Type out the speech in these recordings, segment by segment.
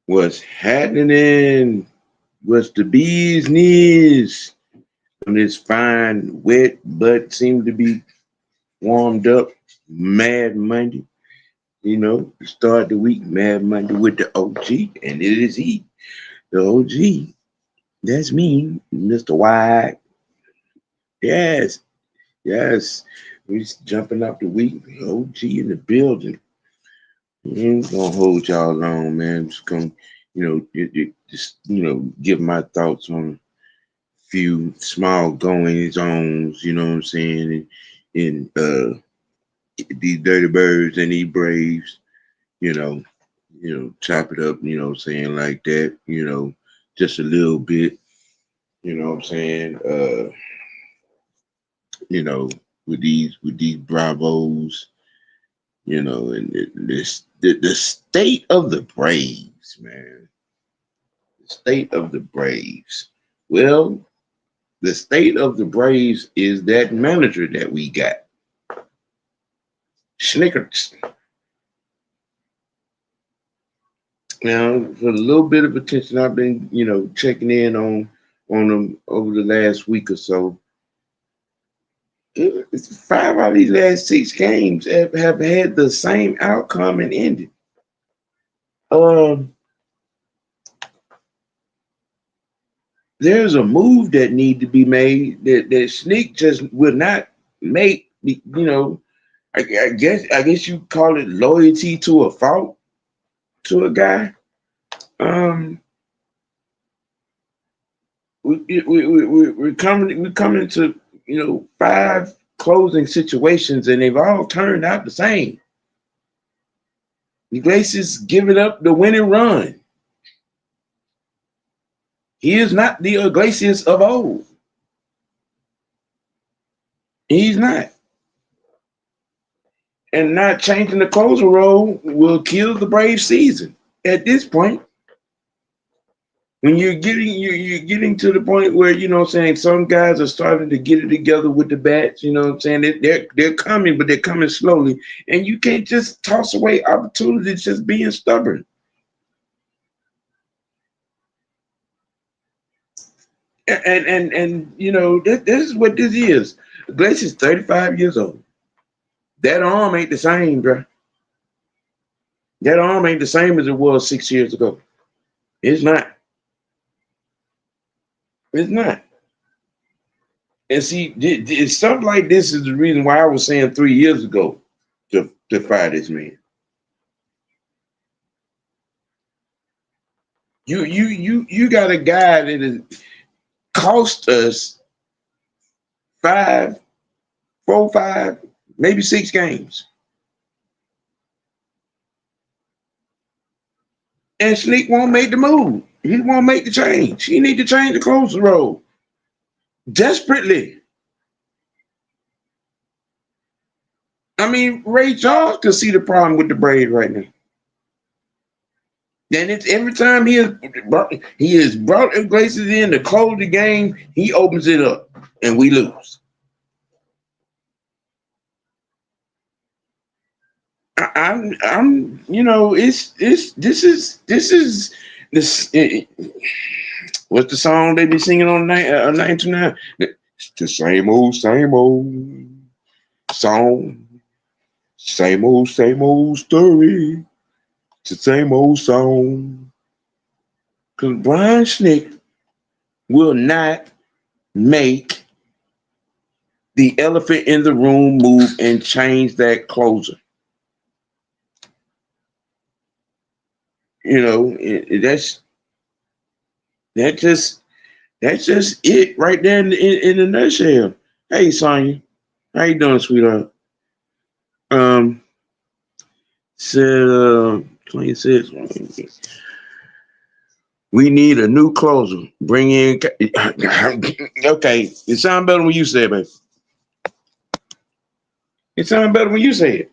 What's happening? What's the bee's knees on this fine, wet, but seem to be warmed up Mad Monday? You know, start the week Mad Monday with the OG, and it is he, the OG. That's me, Mr. White. Yes, yes. We just jumping up the week. OG in the building. I ain't gonna hold y'all long, man. I'm just gonna, give my thoughts on few small going zones, you know what I'm saying, and these dirty birds and these braves, you know, chop it up, you know what I'm saying, like that, just a little bit, you know what I'm saying, you know, with these bravos, and the state of the Braves, man. The state of the Braves. Well, the state of the Braves is that manager that we got. Snickers. Now, for a little bit of attention, I've been, checking in on them over the last week or so. It's 5 out of these last 6 games have had the same outcome and ended. There's a move that need to be made that Sneak just will not make. I guess you call it loyalty to a fault to a guy. We're coming to 5 closing situations, and they've all turned out the same. Iglesias giving up the winning run. He is not the Iglesias of old. He's not. And not changing the closer role will kill the Braves season at this point. When you're getting to the point where, some guys are starting to get it together with the bats, they're coming, but they're coming slowly. And you can't just toss away opportunities just being stubborn. And this is what this is. Iglesias is 35 years old. That arm ain't the same, bro. That arm ain't the same as it was 6 years ago. It's not. It's not. And see, stuff like this is the reason why I was saying 3 years ago to fire this man. You got a guy that has cost us 5, 4, 5, maybe 6 games. And Sneak won't make the move. He won't make the change. He need to change the closer role. Desperately. I mean, Ray Charles could see the problem with the Braves right now. And it's every time he has brought Iglesias in to close the game, he opens it up and we lose. I'm this is what's the song they be singing on 929? It's the same old song, same old story. It's the same old song. Because Brian Snick will not make the elephant in the room move and change that closer. That's just it right there in the nutshell. Hey, Sonya, how you doing, sweetheart? Um, said 26. We need a new closer. Bring in. Okay, it sounds better when you say it, baby. It sounds better when you say it.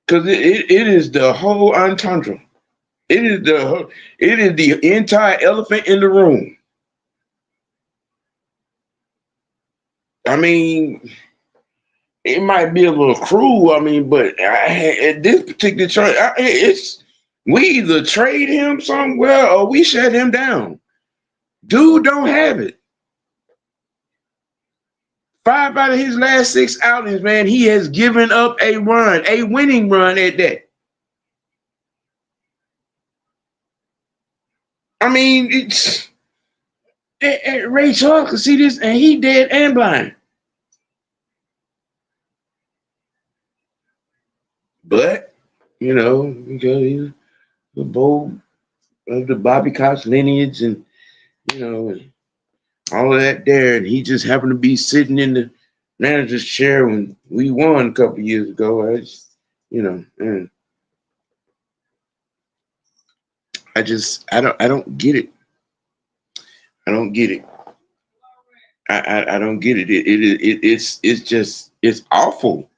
Because it is the whole entendre. It is the entire elephant in the room. I mean, it might be a little cruel. I mean, but at this particular chart, it's we either trade him somewhere or we shut him down. Dude don't have it. 5 out of his last 6 outings, man, he has given up a run, a winning run at that. I mean, it's Ray Charles can see this, and he dead and blind. But because he's the bold of the Bobby Cox lineage, and all of that there, and he just happened to be sitting in the manager's chair when we won a couple years ago. I don't get it. I don't get it. I don't get it. It's awful.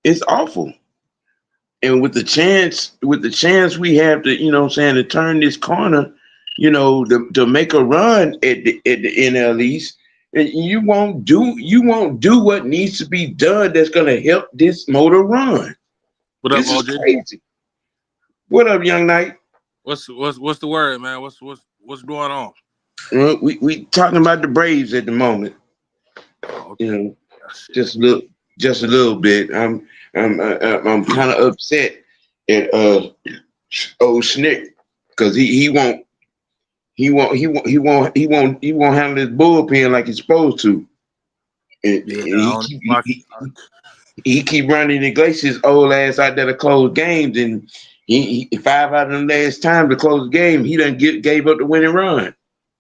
It's awful. And with the chance we have to, to turn this corner, to make a run at the NLeast, and you won't do what needs to be done that's gonna help this motor run. What up, This is OJ? crazy. What up, young knight? What's the word, man? What's going on? We talking about the Braves at the moment. Oh, Just a little bit. I'm kind of upset at old Schnick because he won't handle his bullpen like he's supposed to. And yeah, he keep running Iglesias old ass out there to close games, and he 5 out of them last time to close the game, he done gave up the winning run.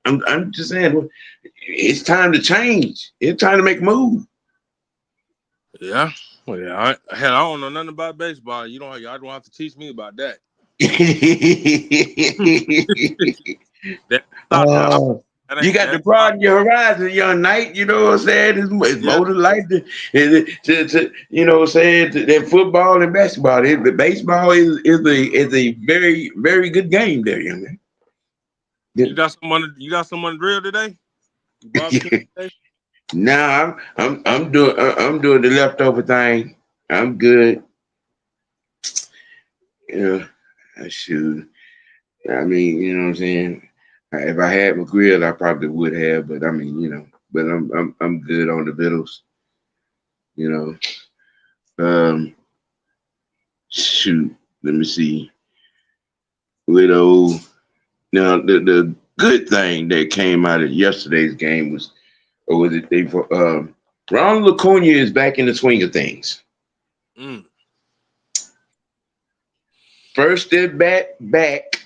I'm just saying, it's time to change. It's time to make a move. yeah. Well, yeah. I don't know nothing about baseball. Y'all don't have to teach me about that. You got to broaden your horizon, young knight. You know what I'm saying? It's more than life to that football and basketball. The baseball is a very, very good game there, young man. You got someone to drill today? You barbecue today? Nah, I'm doing the leftover thing. I'm good. Shoot. I mean, you know what I'm saying? If I had my grill, I probably would have, but I mean, but I'm good on the vittles. Shoot. Let me see. Widow. Now the good thing that came out of yesterday's game was Ronald Acuna is back in the swing of things. Mm. First at bat back,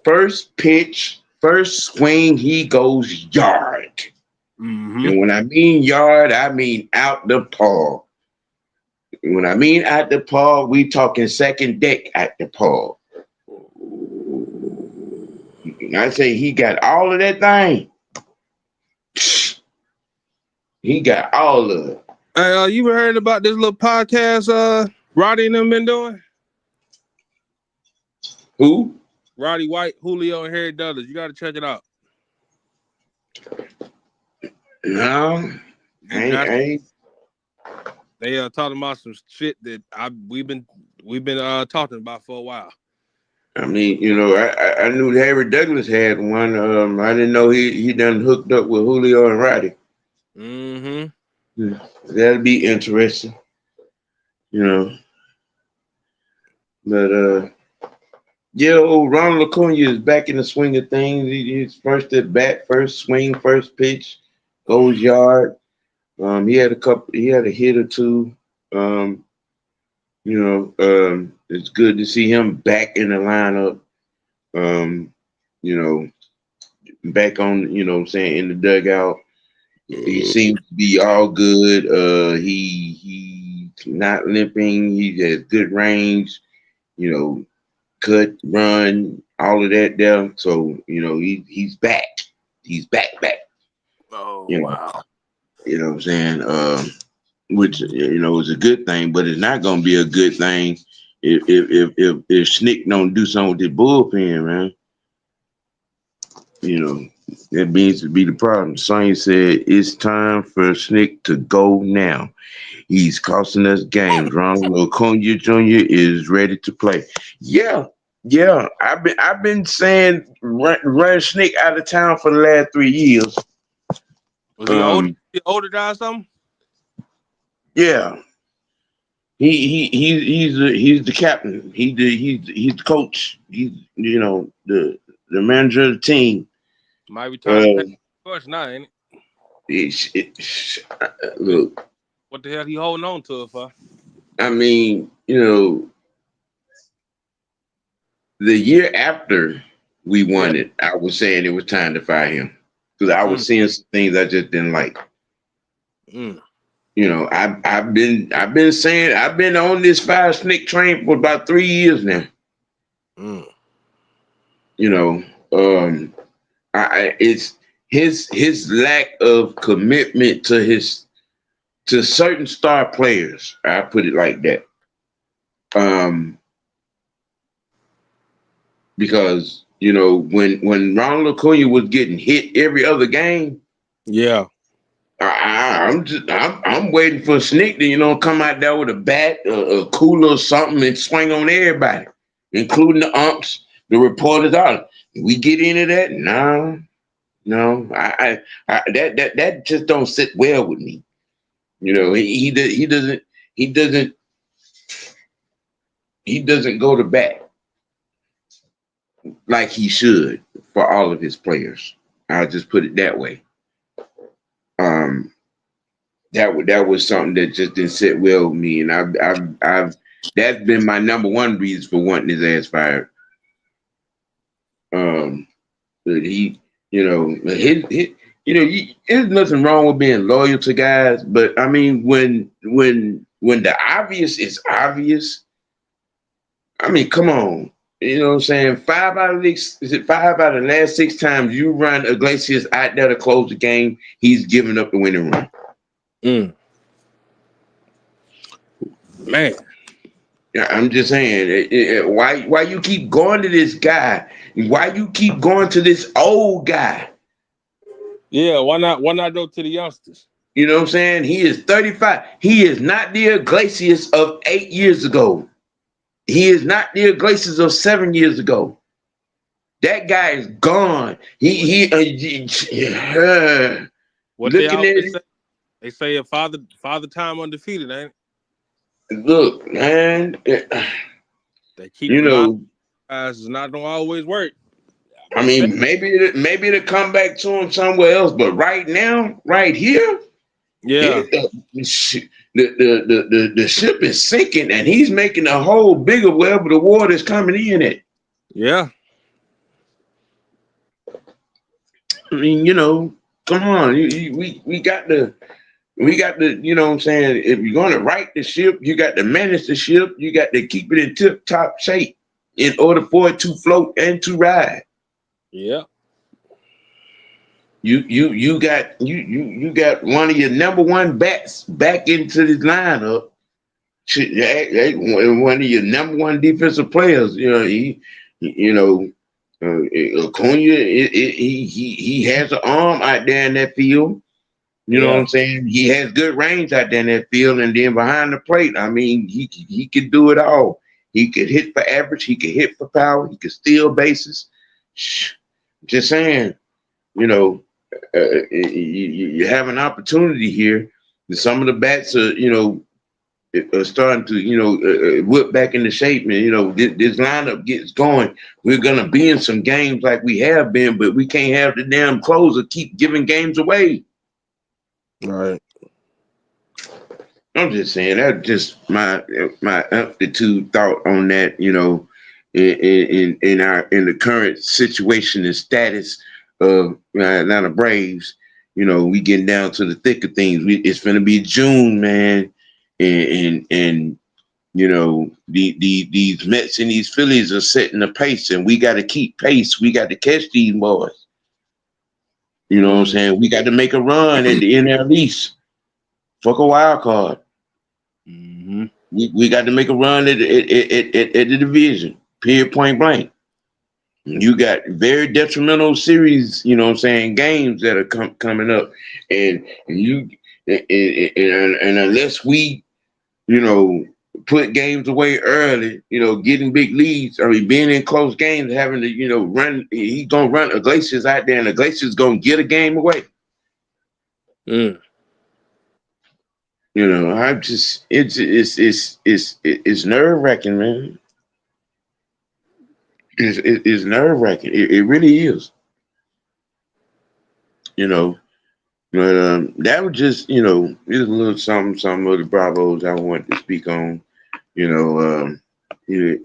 first pitch, first swing, he goes yard. Mm-hmm. And when I mean yard, I mean out the park. When I mean out the park, we talking second deck at the park. I say he got all of that thing. He got all of it. Hey, you ever heard about this little podcast Roddy and them been doing? Who? Roddy White, Julio, and Harry Douglas. You got to check it out. No, I ain't. They talking about some shit that we've been talking about for a while. I mean, I knew Harry Douglas had one. I didn't know he done hooked up with Julio and Roddy. Mm-hmm. That'd be interesting. But old Ronald Acuna is back in the swing of things. He's first at bat, first swing, first pitch, goes yard. He had a hit or two. It's good to see him back in the lineup. Back on, what I'm saying, in the dugout. He seems to be all good. He's not limping. He has good range. You know, cut, run, all of that there. So he's back. He's back. Oh You know, wow. you know what I'm saying. Which is a good thing, but it's not going to be a good thing if Snick don't do something with the bullpen, man. That means to be the problem. Sonny said it's time for Snick to go now. He's costing us games. Ronald Acuna Jr. is ready to play. Yeah. I've been saying run Snick out of town for the last 3 years. Was he older? He older guy or something? Yeah. He's the captain. He's the coach. He's the manager of the team. Might be time to pay the course now, ain't Look, what the hell he holding on to it for? I mean, the year after we won it, I was saying it was time to fire him because I was seeing some things I just didn't like. I've been saying I've been on this fire Snick train for about 3 years now. It's his lack of commitment to certain star players. I put it like that. Because when Ronald Acuna was getting hit every other game, I'm waiting for Snick to come out there with a bat, a cooler or something, and swing on everybody, including the umps, the reporters. All we get into that? No, I that just don't sit well with me. He doesn't go to bat like he should for all of his players. I'll just put it that way. That was something that just didn't sit well with me, and I've that's been my number one reason for wanting his ass fired. But he, there's nothing wrong with being loyal to guys, but I mean, when the obvious is obvious, I mean, come on. You know what I'm saying? 5 out of the last 6 times you run Iglesias out there to close the game, he's giving up the winning run. Man. I'm just saying, why you keep going to this guy? Why you keep going to this old guy? Yeah, why not go to the youngsters? You know what I'm saying? He is 35. He is not the Iglesias of 8 years ago. He is not the Iglesias of 7 years ago. That guy is gone. What they always say? They say a father time undefeated, ain't it? Look, man. They keep relying guys is not gonna always work. I mean, maybe to come back to him somewhere else, but right now, right here, the ship is sinking, and he's making a hole bigger wherever the water is coming in at. Yeah. I mean, come on, we got to, you know what I'm saying? If you're going to right the ship, you got to manage the ship. You got to keep it in tip-top shape in order for it to float and to ride. Yeah. You got one of your number one bats back into the lineup. One of your number one defensive players. Acuna, he has an arm out there in that field. You know what I'm saying? He has good range out there in that field, and then behind the plate, I mean, he could do it all. He could hit for average. He could hit for power. He could steal bases. Just saying, you have an opportunity here. Some of the bats are starting to whip back into shape, and this lineup gets going. We're gonna be in some games like we have been, but we can't have the damn closer keep giving games away. Right. I'm just saying that's just my aptitude thought on that. In the current situation and status of Atlanta Braves. we getting down to the thick of things. It's gonna be June, man, and these Mets and these Phillies are setting the pace, and we got to keep pace. We got to catch these boys. You know what I'm saying? We got to make a run at the NLeast. Fuck a wild card. Mm-hmm. We got to make a run at the division. Period. Point blank. You got very detrimental series. You know what I'm saying? Games that are coming up, and unless we put games away early, getting big leads. I mean, being in close games, having to, run. He's gonna run Iglesias out there, and Iglesias gonna get a game away. Mm. I'm just it's nerve wracking, man. It's nerve wracking. It really is. But that was just just a little some of the bravos I wanted to speak on. We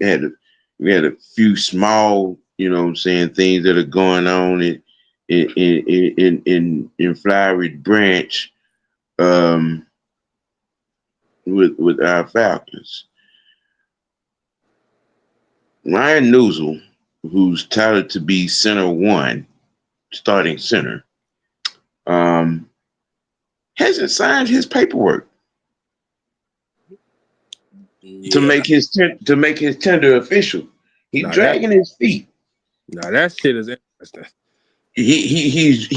had a few small, things that are going on in Flowery Branch, with our Falcons. Ryan Neusil, who's touted to be center one, starting center, hasn't signed his paperwork to make his tender official. He's dragging his feet. Now that shit is interesting. He's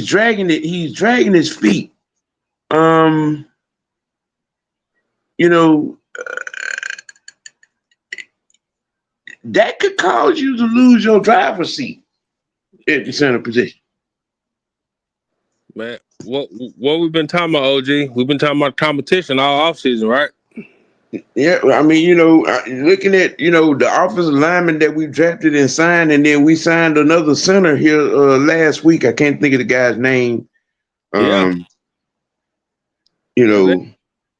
dragging it. He's dragging his feet. That could cause you to lose your driver's seat at the center position. Man, what we've been talking about, OG? We've been talking about competition all offseason, right? Yeah, I mean, looking at the offensive lineman that we drafted and signed, and then we signed another center here last week. I can't think of the guy's name.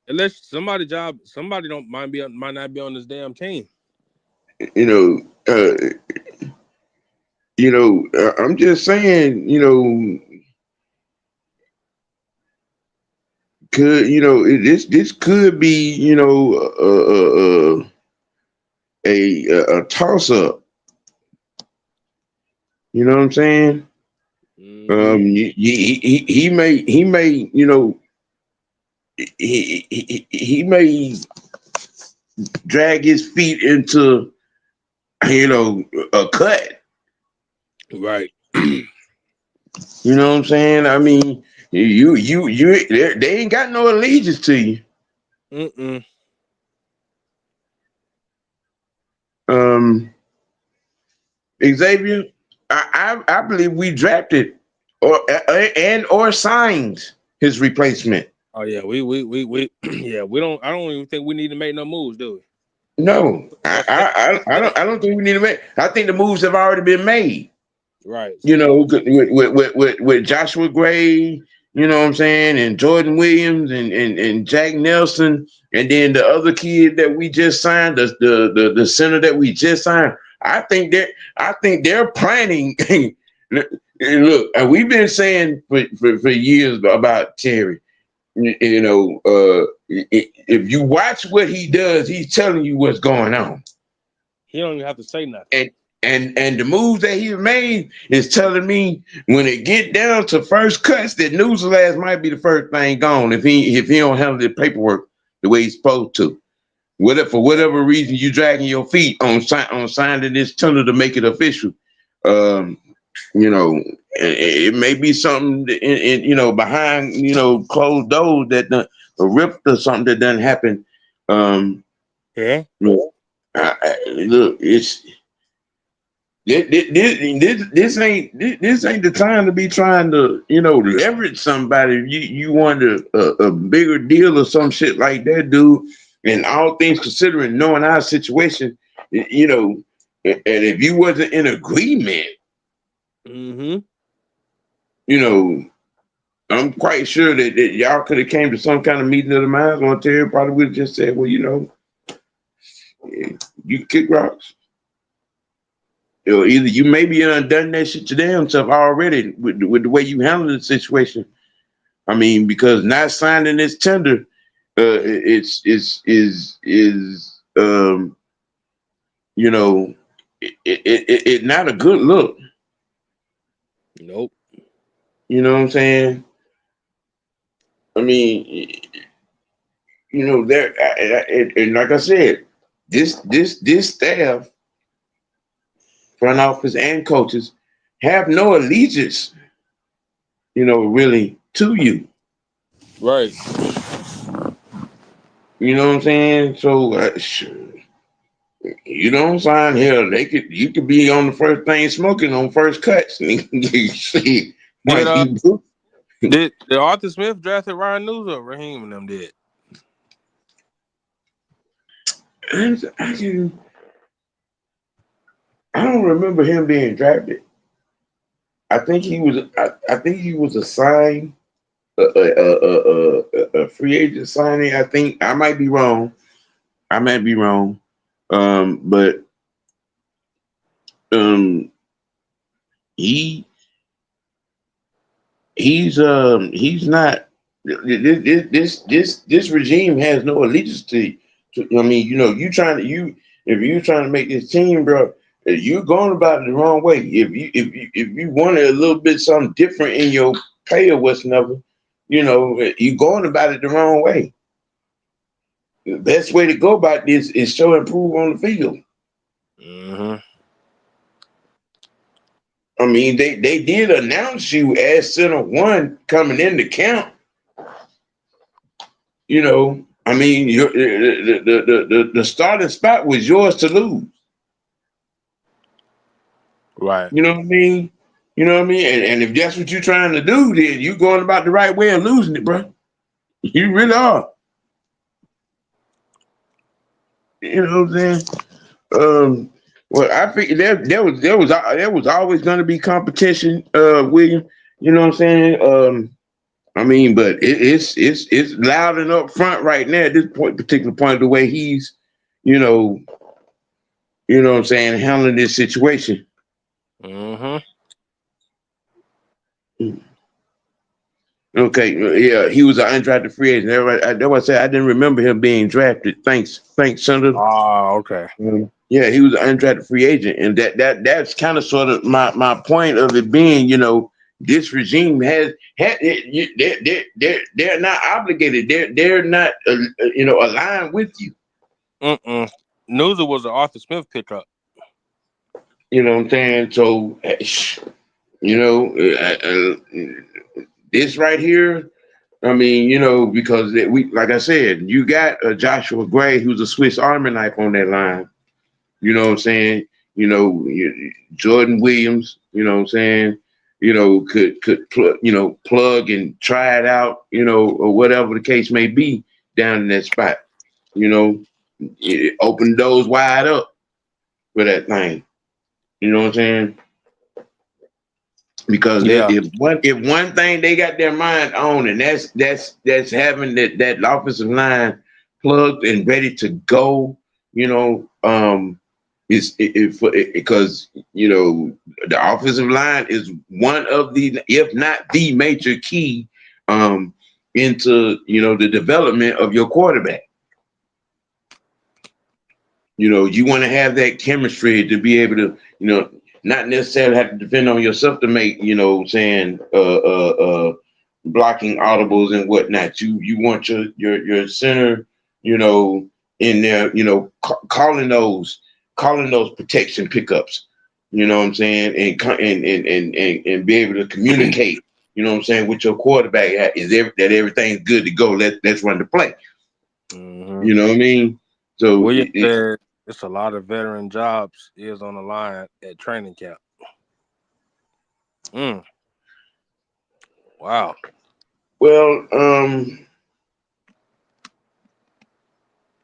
Unless somebody might not be on this damn team. I'm just saying, this could be, a toss up. You know what I'm saying? Mm-hmm. He may drag his feet into a cut. Right. You know what I'm saying? I mean, they ain't got no allegiance to you. Xavier, I believe we drafted or signed his replacement. Oh yeah, we yeah, we don't. I don't even think we need to make no moves, do we? No, I don't think we need to make. I think the moves have already been made. Right. With Joshua Gray, you know what I'm saying, and Jordan Williams and Jack Nelson, and then the other kid that we just signed, the center that we just signed. I think they're planning. Look, we've been saying for years about Terry. If you watch what he does, he's telling you what's going on. He don't even have to say nothing. And the moves that he made is telling me when it get down to first cuts that Neusil ass might be the first thing gone if he don't handle the paperwork the way he's supposed to. For whatever reason you dragging your feet on signing this tender to make it official. It may be something in behind closed doors that a rip or something that doesn't happen. Yeah. Look, it's this ain't the time to be trying to leverage somebody. You want a bigger deal or some shit like that, dude. And all things considering, knowing our situation, and if you wasn't in agreement, I'm quite sure that y'all could have came to some kind of meeting of the minds. On Terry probably would have just said, well, you kick rocks. Either you maybe done that shit to damn self already with the way you handle the situation. I mean, because not signing this tender, it's you know, it not a good look. Nope. You know what I'm saying? I mean, there and like I said, this staff, front office and coaches, have no allegiance, really to you. Right. You know what I'm saying? So you don't sign here. You could be on the first thing smoking on first cuts. See, Did like you, did Arthur Smith drafted Ryan Neusil or Raheem and them did? I don't remember him being drafted. I think he was. I think he was assigned a free agent signing. I think I might be wrong. But um, he he's not. This regime has no allegiance to. I mean, if you trying to make this team, bro, you going about it the wrong way. If you wanted a little bit something different in your pay or whatsoever, you going about it the wrong way. The best way to go about this is show and prove on the field. Mm-hmm. I mean, they did announce you as center one coming into camp. I mean, the starting spot was yours to lose. Right. You know what I mean? You know what I mean? And if that's what you're trying to do, then you going about the right way of losing it, bro. You really are. You know what I'm saying? Well, I think there was always going to be competition, William. You know what I'm saying? I mean, but it's loud and up front right now at this particular point, the way he's, you know, what I'm saying, handling this situation. Mm-hmm. Okay, yeah, he was an undrafted free agent. That's why I said I didn't remember him being drafted. Thanks, Senator. Ah, okay. Yeah, he was an undrafted free agent, and that's kind of sort of my point of it being, this regime had they're not obligated. They're not aligned with you. Neusil was an Arthur Smith pickup. You know what I'm saying? So, this right here. I mean, because like I said, you got Joshua Gray, who's a Swiss Army knife on that line. You know what I'm saying? Jordan Williams. You know what I'm saying? Could plug and try it out. Or whatever the case may be down in that spot. It open doors wide up for that thing. You know what I'm saying? Because Yeah. if one thing they got their mind on, and that's having that offensive line plugged and ready to go, is because the offensive line is one of the, if not the major key, into the development of your quarterback. You want to have that chemistry to be able to, not necessarily have to depend on yourself to make, blocking audibles and whatnot. You want your center, in there, calling those protection pickups. You know what I'm saying, and be able to communicate. You know what I'm saying, with your quarterback that everything's good to go. Let's run the play. Mm-hmm. You know what I mean? So William said it's a lot of veteran jobs is on the line at training camp. Wow. Well,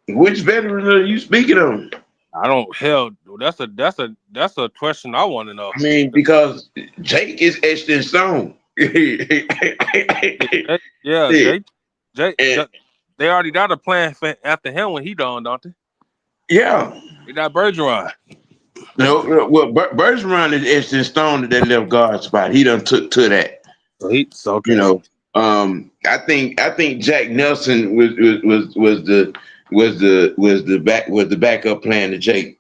which veteran are you speaking of? I don't hell. That's a question I want to know. I mean, because Jake is etched in stone. Yeah, Yeah. Jake. And, They already got a plan for after him when he done, don't they? yeah. They got Bergeron. No, well, Bergeron is etched in stone at that left guard spot. He done took to that. So okay. I think Jack Nelson was the backup plan to Jake.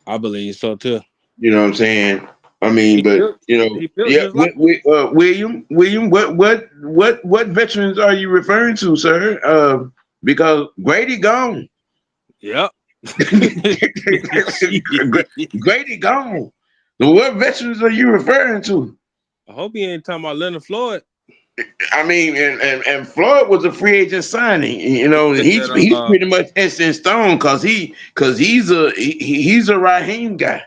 I believe so too. You know what I'm saying? I mean, He but built, he built yeah. just like William, what veterans are you referring to, sir? Because Grady gone. yep. Grady gone. So what veterans are you referring to? I hope he ain't talking about Leonard Floyd. I mean, and Floyd was a free agent signing. You know, He he's said, pretty much etched in stone because he's a Raheem guy.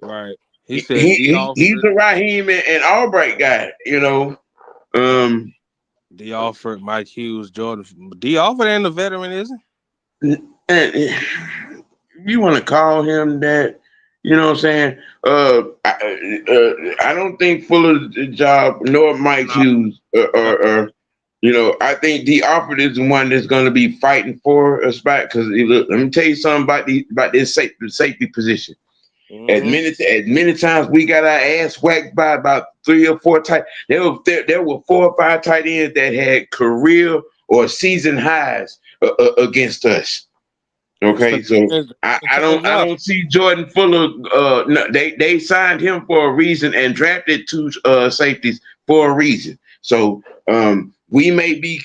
right. He said D He's Alford, a Raheem and Albright guy. You know, right. um, D Alford, Mike Hughes, Jordan. D Alford ain't a veteran, is he? and you want to call him that? You know what I'm saying? I don't think Fuller's job nor Mike No, Hughes no. I think D Alford is the one that's going to be fighting for a spot because look, let me tell you something about this safety position. Mm-hmm. As many times we got our ass whacked by about 3 or 4 tight. There were 4 or 5 tight ends that had career or season highs against us. That's Okay, because so they I changed don't it I up. don't see Jordan Fuller. No, they signed him for a reason and drafted 2 safeties for a reason. So we may be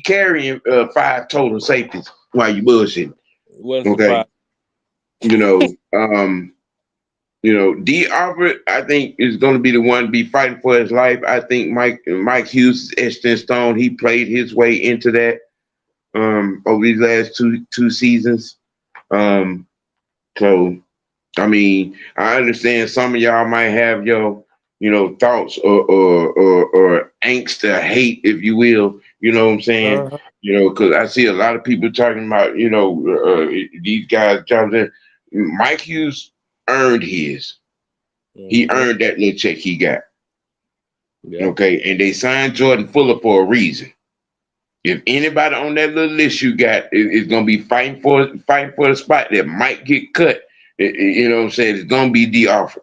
carrying 5 total safeties while you bullshitting. Wasn't Okay, surprised. you know D. Albert, I think, is going to be the one to be fighting for his life. I think Mike Hughes is etched in stone. He played his way into that over these last two seasons. Um, so I mean, I understand some of y'all might have your thoughts or angst or hate, if you will. You know what I'm saying? Uh-huh. Because I see a lot of people talking about these guys jobs. Mike Hughes earned his. He Mm-hmm. earned that little check he got. Yep. Okay, and they signed Jordan Fuller for a reason. If anybody on that little list you got is going to be fighting for the spot that might get cut, you know what I'm saying? It's going to be D. Alford.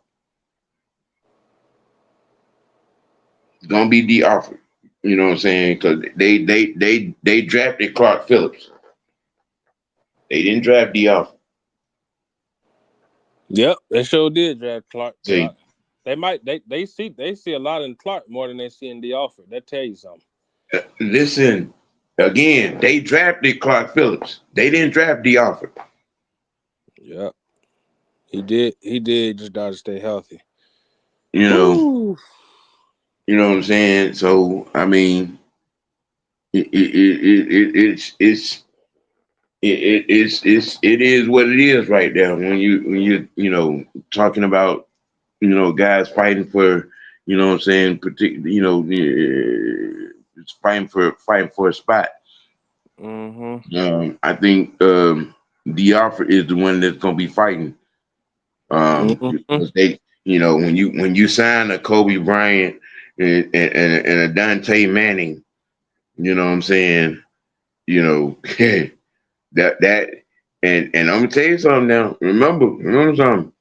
It's going to be D. Alford. You know what I'm saying? Because they drafted Clark Phillips. They didn't draft D. Alford. Yep. They sure did draft Clark, but See, they see a lot in Clark more than they see in D Alford. That tell you something. listen, again, they drafted Clark Phillips. They didn't draft D. Alford. Yep. He did. He did just got to stay healthy. You know, Woo. you know what I'm saying? So I mean, it's it is what it is right now. When you talking about guys fighting for what I'm saying, particular it's fighting for a spot. Mm-hmm. I think Diafra is the one that's gonna be fighting. Mm-hmm. Because they when you sign a Kobe Bryant and a Dante Manning, you know what I'm saying, you know that and I'm gonna tell you something now. Remember something.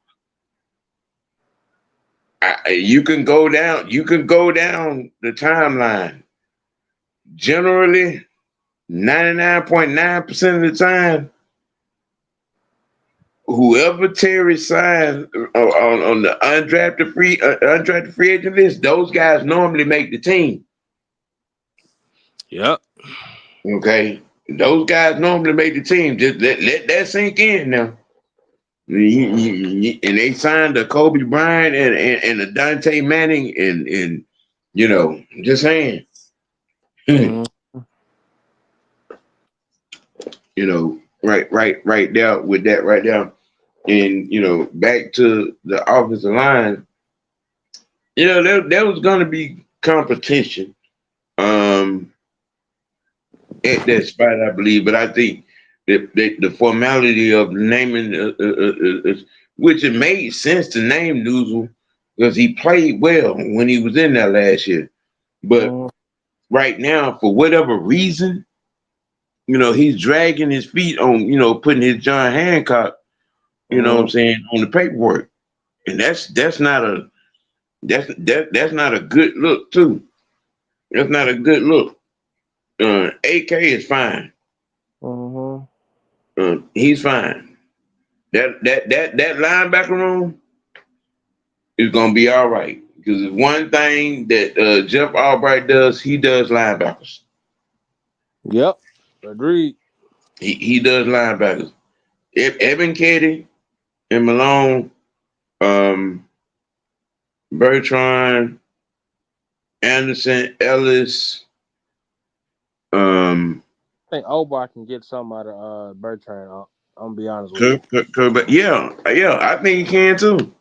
You can go down. You can go down the timeline. Generally, 99.9% of the time, whoever Terry signed on the undrafted free agent list, those guys normally make the team. Yep. Okay, those guys normally make the team. Just let that sink in now. And they signed a Kobe Bryant and a Dante Manning and just saying, Mm-hmm. right there with that right there. And back to the offensive line, there was gonna be competition at that spot, I believe. But I think that the formality of naming, which it made sense to name Neusil because he played well when he was in there last year. But right now, for whatever reason, he's dragging his feet on, putting his John Hancock, what I'm Mm-hmm. saying, on the paperwork. And that's not a good look too. That's not a good look. AK is fine. Mm-hmm. He's fine. That linebacker room is gonna be all right. Because it's one thing that Jeff Albright does, he does linebackers. Yep. Agreed. He does linebackers. Evan Keddy and Malone, um, Bertrand, Anderson, Ellis, um, I think Obar can get something out of Bertrand. I'm gonna be honest with you. yeah, I think he can too.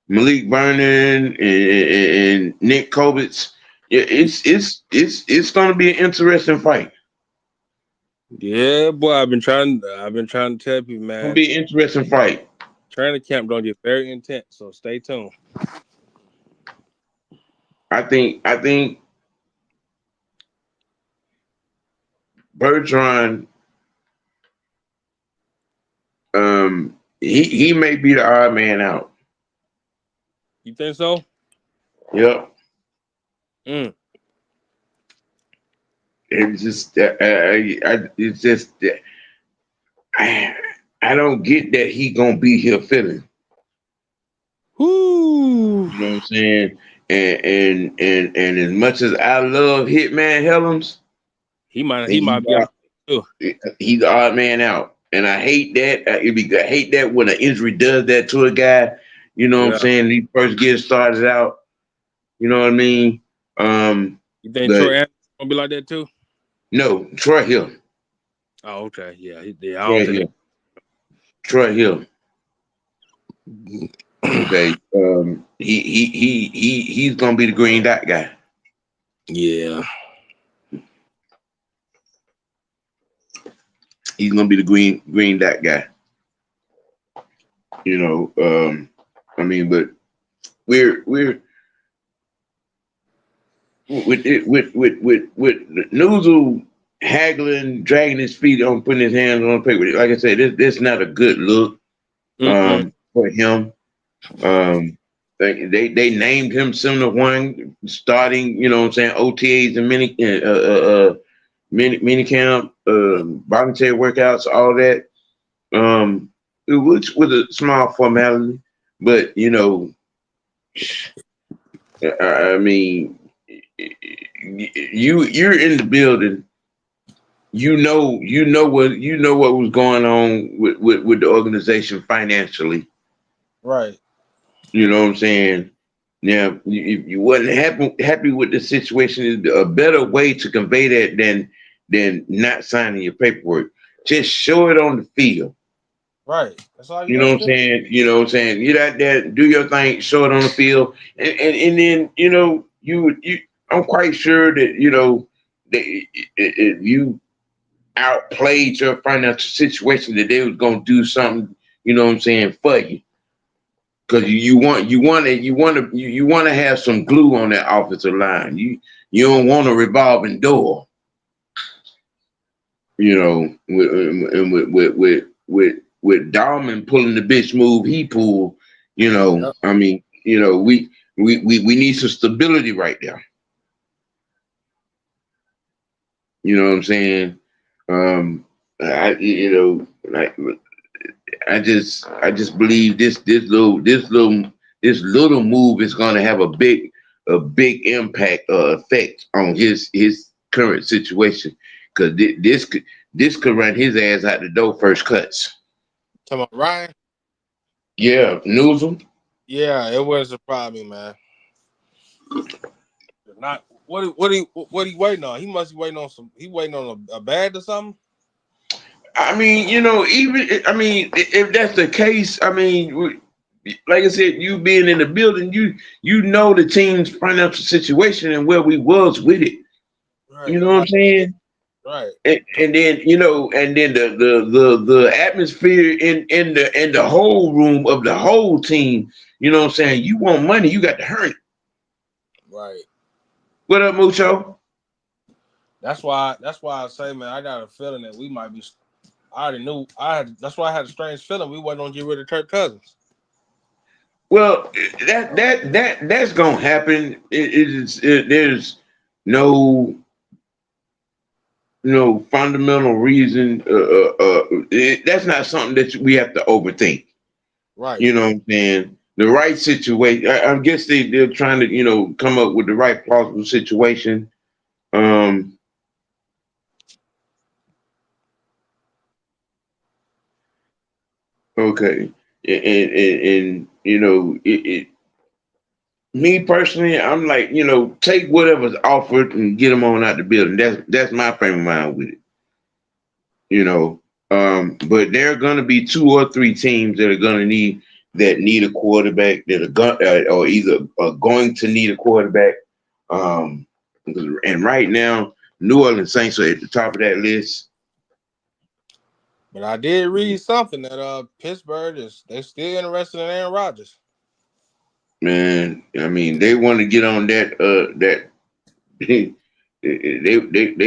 Malik Vernon and Nick Kobitz. Yeah, it's gonna be an interesting fight. Yeah, boy, I've been trying to tell people, It's gonna man. be an interesting fight. Training camp don't get very intense, so stay tuned. I think Bertrand, he may be the odd man out. You think so? Yep. Mm. It's just it's just I, I don't get that he gonna be here feeling. Whoo. You know what I'm saying? And as much as I love Hitman Helms, I He think might be out too. he's the odd man out. And I hate that. I hate that when an injury does that to a guy. You know what I'm Yeah. saying? He first gets started out. You know what I mean? You think But Troy Anderson gonna be like that too? no, Troy Hill. Oh, okay. Yeah. Yeah. I don't Troy think. Hill. Troy Hill. Okay. He's gonna be the green dot guy. Yeah. He's gonna be the green dot guy. You know, I mean, but we're with Neusil haggling, dragging his feet on, putting his hands on paper. Like I said, this not a good look Mm-mm. for him. They named him 7-1 starting. You know what I'm saying? OTAs and mini camp, voluntary workouts, all that. Which was a small formality, but you know, I mean, you're in the building. You know what was going on with the organization financially. Right. You know what I'm saying? Now, if you wasn't happy with the situation, is a better way to convey that than not signing your paperwork. Just show it on the field. Right. That's all you You know gotta what I'm do. saying? You know what I'm saying? You out there, do your thing, show it on the field, and then you. I'm quite sure that that if you outplayed your financial situation, that they was gonna do something. You know what I'm saying, for you, because you want to have some glue on that offensive line. You don't want a revolving door. You know, with Dahlman pulling the bitch move he pulled. Yep. I mean, we need some stability right there. You know what I'm saying? I you know like I just believe this little move is going to have a big impact effect on his current situation, because this could run his ass out the door first cuts. Talking about Ryan. Yeah, Newsom. Yeah, it wouldn't surprise me, man. Not what he waiting on? He must be waiting on some. He waiting on a bad or something. I mean, if that's the case, I mean, like I said, you being in the building, you know the team's financial situation and where we was with it. Right. You know I'm what I'm like, saying? right. And then the atmosphere in the whole room of the whole team. You know what I'm saying? You want money, you got to hurry. Right. What up, Mucho? That's why. That's why I say, man, I got a feeling that we might be. I already knew. I had. That's why I had a strange feeling we wasn't gonna get rid of Kirk Cousins. Well, that's gonna happen. There's no, fundamental reason. That's not something that we have to overthink. Right. You know what I'm saying? The right situation. I guess they're trying to, come up with the right plausible situation. Okay. And me personally, I'm like, take whatever's offered and get them on out the building. That's my frame of mind with it. You know, but there are going to be two or three teams that are going to need a quarterback that are going or either are going to need a quarterback. Um, and right now, New Orleans Saints are at the top of that list. But I did read something that Pittsburgh they still interested in Aaron Rodgers. Man, I mean, they want to get on that. They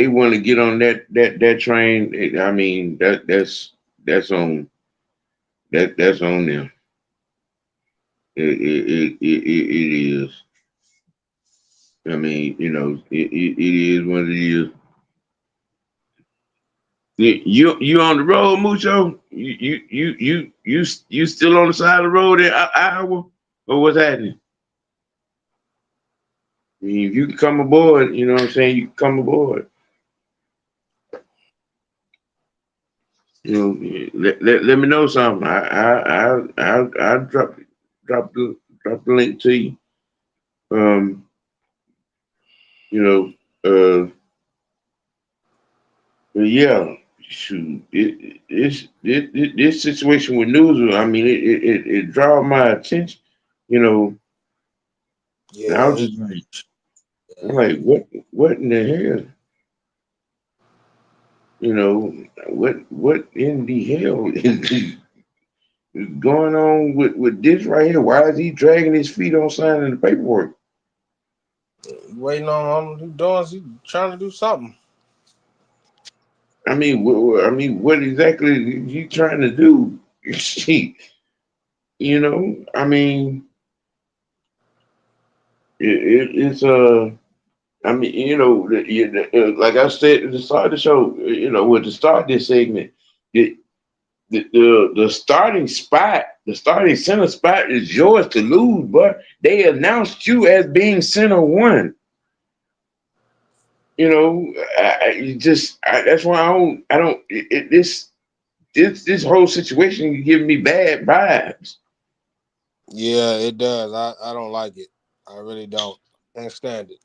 want to get on that train. I mean, that's on that's on them. It is. I mean, it is what it is. You on the road, Mucho? You still on the side of the road in Iowa, or what's happening? I mean, if you can come aboard, you know what I'm saying. You can come aboard. Let me know something. I'll drop the link to you. Um, you know, but yeah, shoot, this situation with Neusil, I mean, it draw my attention. You know, and I Yeah, was just like, I'm like, what in the hell? What in the hell is going on with this right here? Why is he dragging his feet on signing the paperwork? waiting on him. He trying to do something. I mean, what exactly is he trying to do? I mean, it's I mean, like I said at the start of the show, with the start of this segment, the the starting spot, the starting center spot is yours to lose, but they announced you as being center one. That's why I don't. This whole situation is giving me bad vibes. Yeah, it does. I don't like it. I really don't. Can't stand it.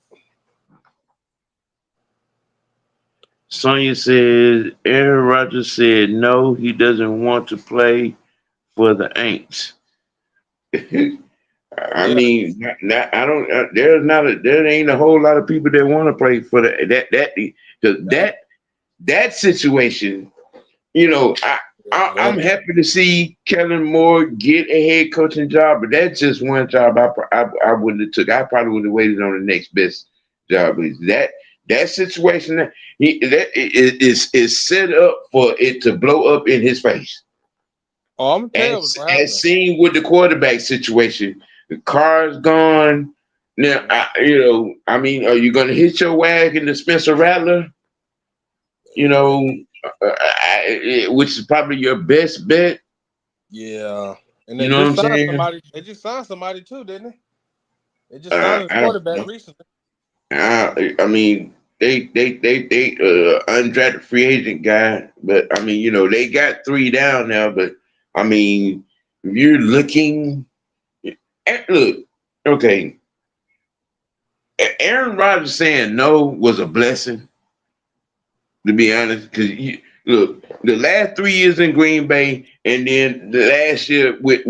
Sonya says Aaron Rodgers said no, he doesn't want to play for the Aints. I Yeah, mean, I don't. There ain't a whole lot of people that want to play for that situation. You know, I'm that, happy to see Kellen Moore get a head coaching job, but that's just one job I wouldn't have took. I probably would have waited on the next best job. That situation that is set up for it to blow up in his face. I'm gonna tell you what's gonna As happen. seen with the quarterback situation, the car's gone. Now, I mean, are you going to hit your wagon to Spencer Rattler? You know, which is probably your best bet. Yeah, and You they know what I'm just signed saying? somebody. They just signed somebody too, didn't they? They just signed a I don't. quarterback recently. I mean, they undrafted free agent guy, but I mean, they got three down now. But I mean, if you're looking, look, okay, Aaron Rodgers saying no was a blessing, to be honest. Because look, the last 3 years in Green Bay, and then the last year with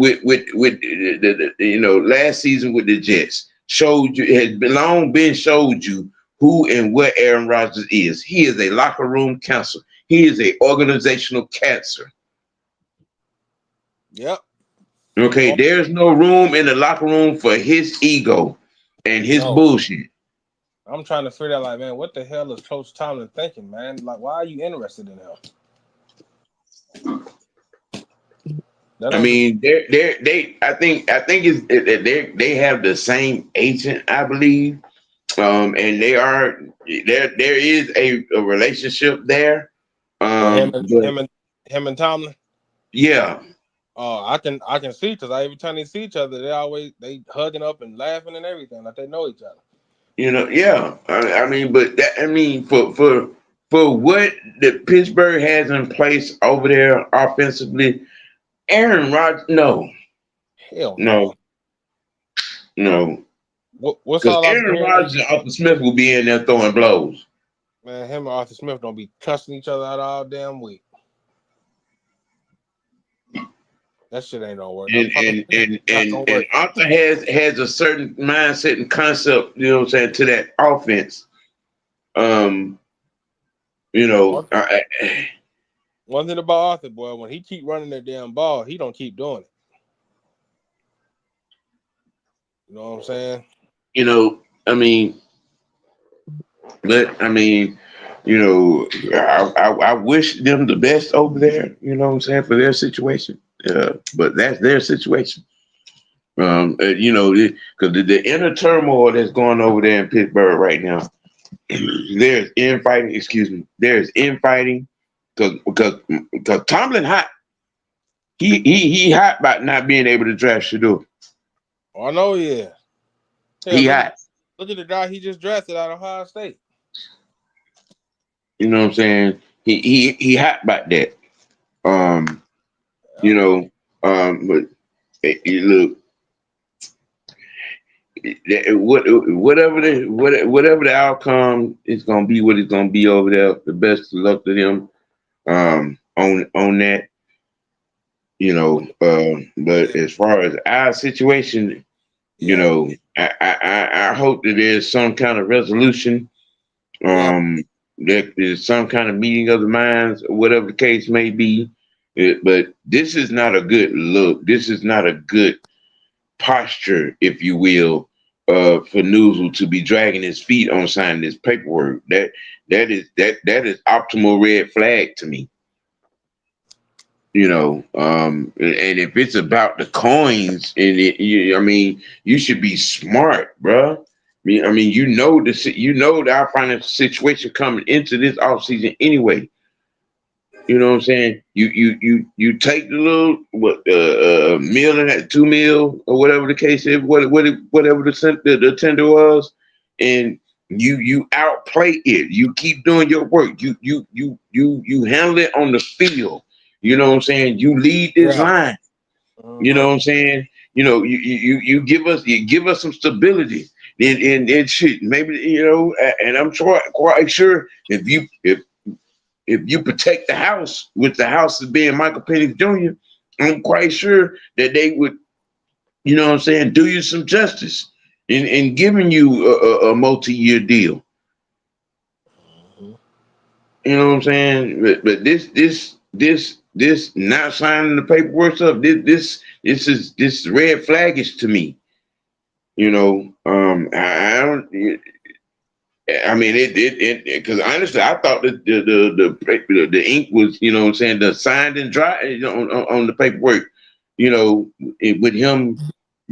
last season with the Jets showed you has been long been showed you who and what Aaron Rodgers is. He is a locker room cancer. He is a organizational cancer. Yep. Okay, Oh, there's no room in the locker room for his ego and his no. bullshit. I'm trying to figure out, like, man, what the hell is Coach Tomlin thinking, man? Like, why are you interested in him? That I don't be. mean, I think they have the same agent, I believe. And there is a relationship there. With But him and Tomlin. yeah, Oh, I can see because every time they see each other, they hugging up and laughing and everything like they know each other. yeah. I mean, but for what the Pittsburgh has in place over there offensively, Aaron Rodgers, Hell no, no. no, What's because all I've been Aaron hearing? Rodgers and Arthur Smith will be in there throwing blows. Man, him and Arthur Smith don't be cussing each other out all damn week. That shit ain't gonna work. I And promise and you, and not and, gonna and work. Arthur has a certain mindset and concept, you know what I'm saying, to that offense. Um, you know, One, one thing about Arthur, boy, when he keep running that damn ball, he don't keep doing it. You know what I'm saying? you know, I mean, but I mean, I wish them the best over there. You know what I'm saying, for their situation. But that's their situation. Because the inner turmoil that's going over there in Pittsburgh right now, there's infighting. Excuse me, there's infighting because Tomlin hot. He hot about not being able to draft Shador. Oh, I know he is. Hell, He hot. look at the guy he just drafted out of Ohio State. You know what I'm saying? He hot about that. Um, Yeah. you know, but look, whatever the outcome is gonna be, what it's gonna be over there. The best of luck to them. On that, But as far as our situation, Yeah. I hope that there's some kind of resolution. Yeah. That there's some kind of meeting of the minds, or whatever the case may be. But this is not a good look. This is not a good posture, if you will, for Neusil to be dragging his feet on signing this paperwork. That is optimal red flag to me. And if it's about the coins, I mean, you should be smart, bro. I mean, our financial situation coming into this offseason anyway. You know what I'm saying? You take the little meal and that 2 meal or whatever the case is, whatever the tender was, and you outplay it. You keep doing your work. You handle it on the field. You know what I'm saying? You lead this Yeah. line. You know what I'm saying? You give us some stability. And shit, maybe and I'm sure quite sure if you protect the house, with the house as being Michael Penix Jr., I'm quite sure that they would, do you some justice in giving you a multi-year deal. Mhm. You know what I'm saying? But this not signing the paperwork stuff, this is red flaggish to me. I don't. I mean, it because honestly, I thought that the ink was, what I'm saying, the signed and dry, on the paperwork, with him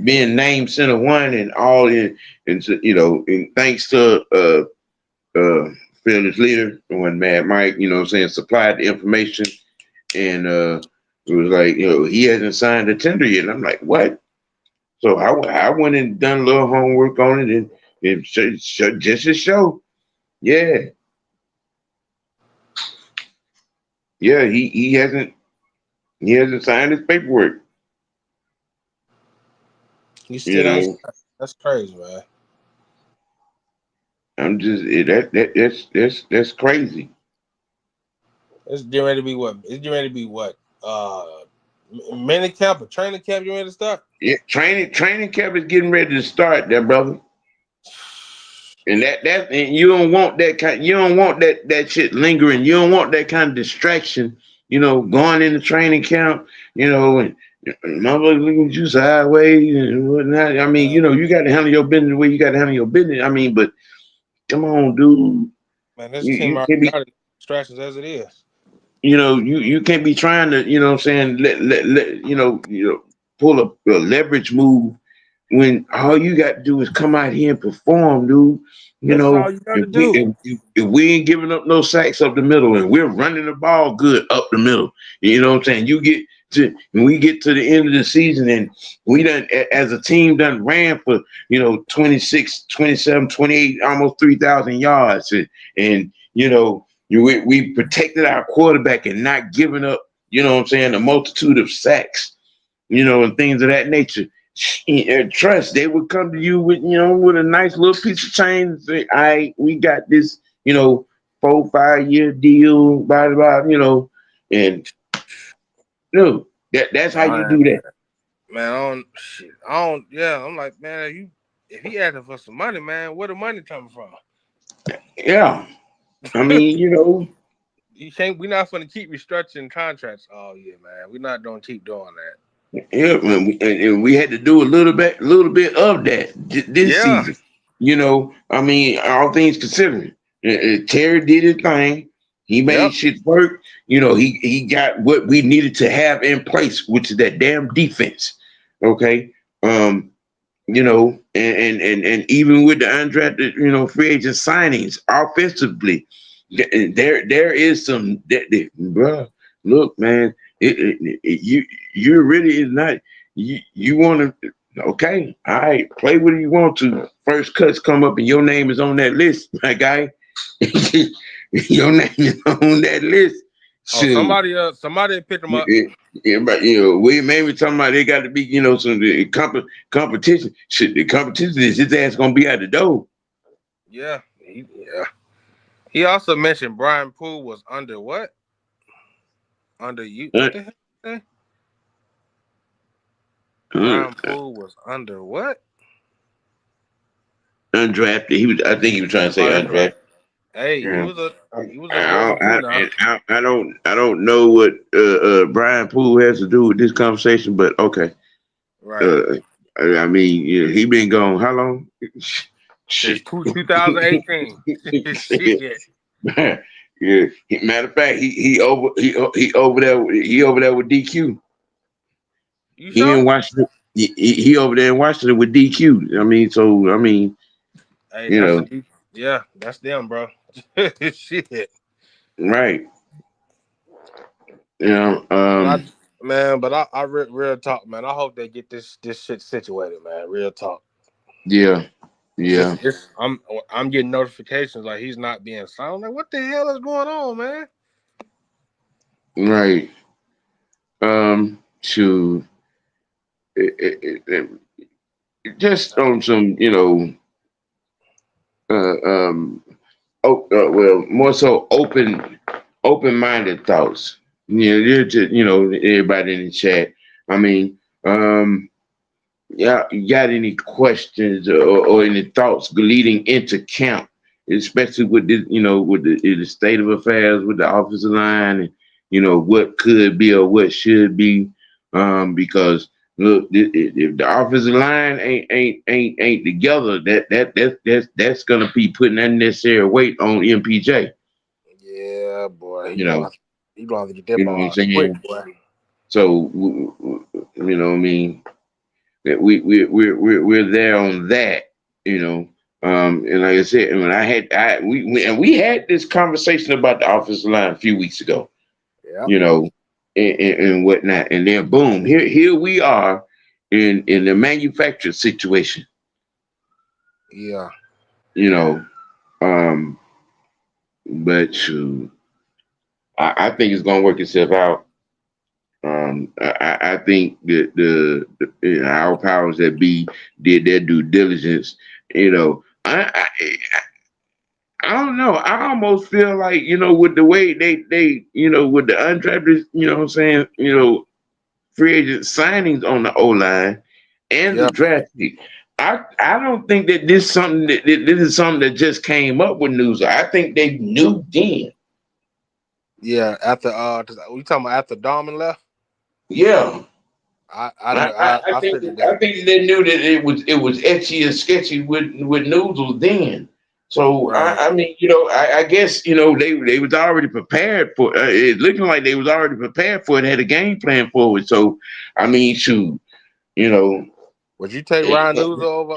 being named center one and all and so, and thanks to fearless leader when Mad Mike, what I'm saying, supplied the information, and it was like, he hasn't signed the tender yet. And I'm like, what? So I went and done a little homework on it, and just to show. Yeah, yeah, he hasn't signed his paperwork. He You still ain't. know, That's crazy, man. I'm just that's crazy. It's getting ready to be what? It's getting ready to be what? Mini camp or training camp? You ready to start? Yeah, training camp is getting ready to start, there, brother. And you don't want that shit lingering. You don't want that kind of distraction. Going into training camp. And motherfuckers looking at you sideways and whatnot. I mean, you got to handle your business the way you got to handle your business. I mean, but come on, dude. Man, this team You already can't be got distractions as it is. you can't be trying to, what I'm saying, let pull a leverage move when all you got to do is come out here and perform, dude. You That's know, all you got to do. if we ain't giving up no sacks up the middle and we're running the ball good up the middle, you know what I'm saying? You get to when we get to the end of the season and we done as a team done ran for 26, 27, 28, almost 3,000 yards and we protected our quarterback and not giving up, you know what I'm saying, a multitude of sacks, and things of that nature. Trust, they would come to you with a nice little piece of change and say, all right, we got this, 4-5 year deal, blah, blah, and no, that's how you Man, do that. man, yeah, I'm like, man, if he asking for some money, man, where the money coming from? Yeah. I mean, You can't. We're not going to keep restructuring contracts all year, man. We're not going to keep doing that. yeah, and we had to do a little bit of that this Yeah. season. I mean, all things considering, Terry did his thing. He made Yep. shit work. He got what we needed to have in place, which is that damn defense. Okay. And even with the undrafted, free agent signings offensively, there is some bro. Look, man, you really is not you want to. Okay, all right, play what you want to. First cuts come up and your name is on that list, my guy. Your name is on that list. Oh, Shoot. somebody picked him up. Yeah, but William Avery talking about they got to be, some competition. Shit, the competition is his ass gonna be at the door. Yeah. Yeah. He also mentioned Brian Poole was under what? Under you? What the hell? Did he say? Brian Poole was under what? Undrafted. I think he was trying to say undrafted. Hey, he Yeah. was a rookie too now. I don't know what Brian Poole has to do with this conversation, but okay. Right. I mean, he been gone how long? Since Shit. 2018. Shit. Yeah. Matter of fact, he over there with DQ. You He sure? in Washington. He over there in Washington with DQ. Hey, you know, that's them, bro. Shit. right. You know, But I real talk, man. I hope they get this shit situated, man. Real talk. yeah, yeah, I'm getting notifications like he's not being signed. I'm like, what the hell is going on, man? right. To just on some, well, more so open-minded thoughts. You're just, everybody in the chat. I mean, yeah, you got any questions or any thoughts leading into camp, especially with this, with the state of affairs with the offensive line and what could be or what should be, because look, if the offensive line ain't together, that's gonna be putting unnecessary weight on MPJ. Yeah, boy. You know, He gonna have to get that you know what ball I'm out quick, saying. boy. So, what I mean. That we're there on that, and like I said, and when we had this conversation about the offensive line a few weeks ago, Yeah. And whatnot, and then boom, here we are in the manufactured situation, Yeah. you know, um, but I think it's gonna work itself out. I think that our powers that be did their due diligence. I don't know. I almost feel like with the way they with the undrafted, what I'm saying, free agent signings on the O line and the Yeah. draft pick. I don't think that this is something that just came up with news. I think they knew then. Yeah. After we talking about after Darman left? Yeah. I figured that. I think they knew that it was etchy and sketchy with Noodles then. So Right. I mean, I guess they was already prepared for it. Looking like they was already prepared for it. Had a game plan for it. So I mean, shoot, you know, Would you take And, Ryan Neusil over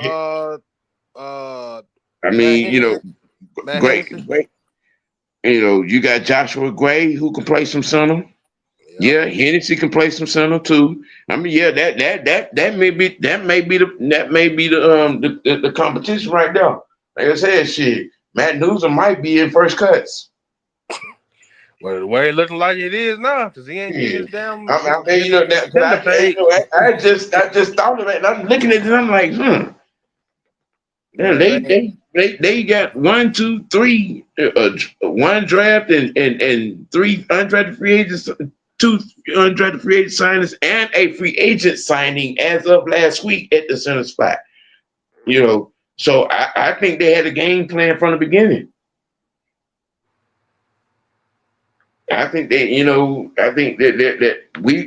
I Matt mean, Hennessy? Matt Hennessy? great. You got Joshua Gray who can play some center. Yep. Yeah, Hennessy can play some center too. I mean, yeah, that may be the competition right there. Like I said, shit, Matt Newsom might be in first cuts. Well, the way it looking like it is now, because he ain't getting Yeah. his damn I mean, his contender paid. I just thought of it. And I'm looking at it. And I'm like, Yeah, Yeah, it ain't. they got one, two, three, one draft and three undrafted free agents, two undrafted free agent signings, and a free agent signing as of last week at the center spot. So I think they had a game plan from the beginning. I think that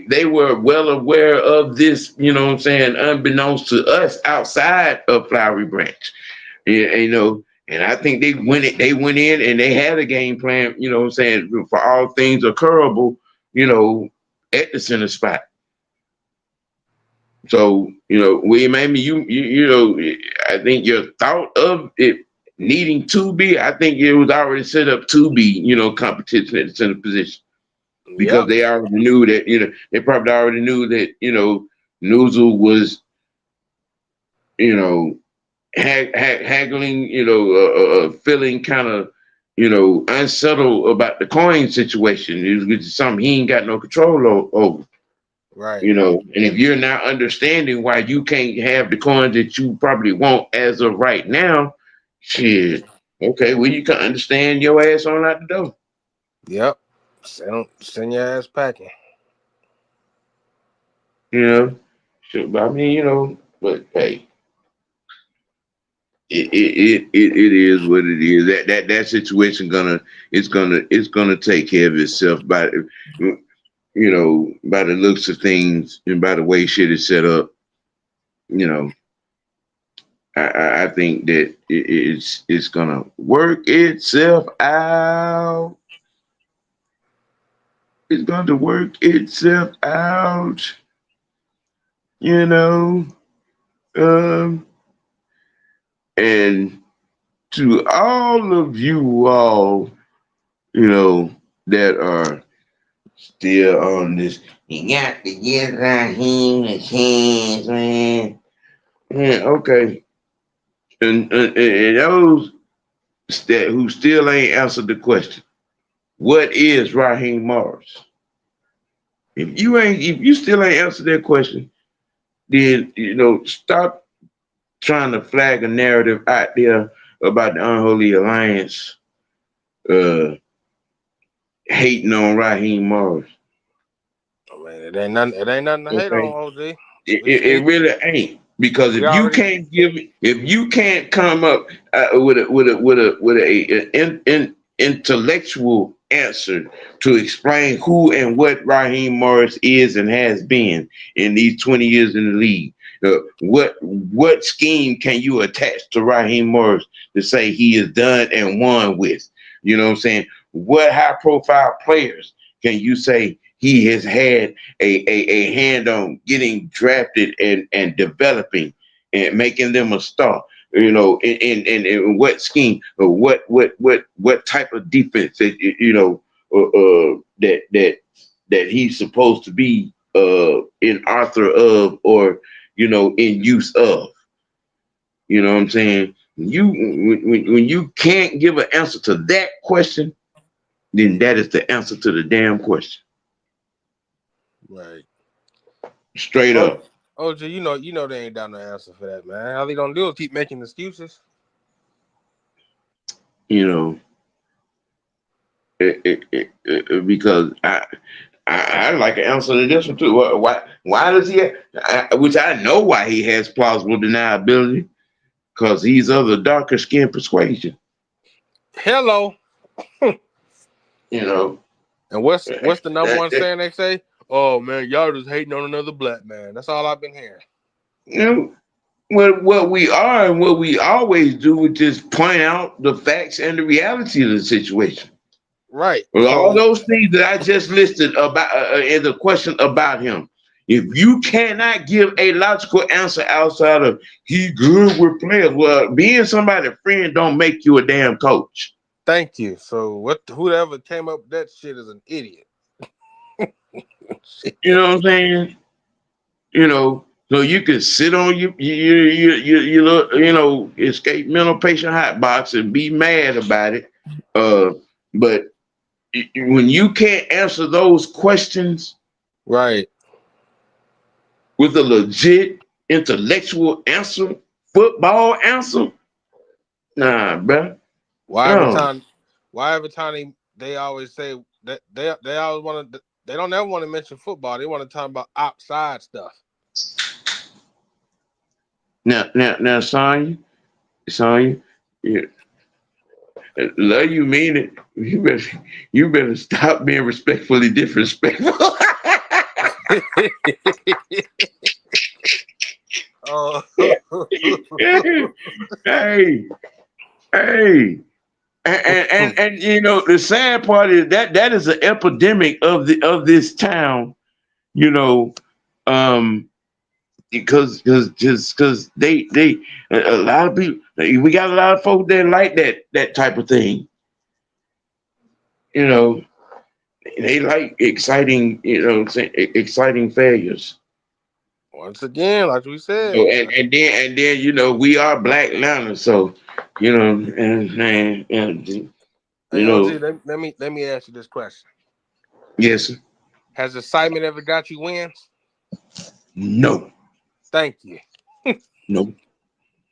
they were well aware of this, what I'm saying, unbeknownst to us outside of Flowery Branch. Yeah, and I think they went in and they had a game plan, what I'm saying, for all things occurable, at the center spot. So, William Amy, I think your thought of it needing to be, I think it was already set up to be, competition at the center position. Because Yep. they already knew that, they probably already knew that, Newsel was, haggling, feeling kind of, unsettled about the coin situation. It was something he ain't got no control over. Right. And if you're not understanding why you can't have the coins that you probably want as of right now, shit, okay, well, you can understand your ass on out the door. Yep. Send your ass packing. But I mean, but hey, it is what it is. That situation it's gonna take care of itself by the looks of things and by the way shit is set up. You know, I think that it's gonna work itself out. It's going to work itself out. You know, um, and to all of you all, that are still on this. You got to give Raheem a chance, man. Yeah, okay. And those who still ain't answered the question, what is Raheem Morris? If you still ain't answered that question, then stop trying to flag a narrative out there about the unholy alliance, uh, hating on Raheem Morris. I mean, it ain't nothing to hate on, Okay. OG. It really ain't, because We already if you can't come up with a intellectual answer to explain who and what Raheem Morris is and has been in these 20 years in the league, what scheme can you attach to Raheem Morris to say he is done and won with? You know what I'm saying? What high profile players can you say he has had a hand on getting drafted and developing and making them a star? In what scheme, or what type of defense that that he's supposed to be in author of, or in use of. You know what I'm saying? When you can't give an answer to that question, then that is the answer to the damn question. right. Straight Oh, up. OG, you know they ain't down no answer for that, man. All they gonna do is keep making excuses. You know, because I like an answer to this one too. Why does he? Which I know why he has plausible deniability, because he's of the darker skin persuasion. Hello. You know, And what's the number that, one that, saying they say? Oh man, y'all just hating on another black man. That's all I've been hearing. you know what we are and what we always do is just point out the facts and the reality of the situation. Right. Well, all So those things that I just listed about in the question about him, If you cannot give a logical answer outside of he good with players, well, being somebody's friend don't make you a damn coach. Thank you. So whoever came up with that shit is an idiot. You know what I'm saying? So you can sit on escape mental patient hot box and be mad about it. But when you can't answer those questions Right. with a legit intellectual answer, football answer, nah, bro. Why every No. time? Why every time they always say that they always want to? They don't ever want to mention football. They want to talk about outside stuff. Now, Sonya, yeah, love you, mean it. You better stop being respectfully disrespectful. Oh, hey, hey. And the sad part is that is an epidemic of this town, you know, because they a lot of people, we got a lot of folks that like that type of thing, you know. They like exciting, exciting failures. once again, like we said, So and then we are Black Atlanta, so and hey OG, let me ask you this question: yes, sir. Has excitement ever got you wins? No, Thank you. no.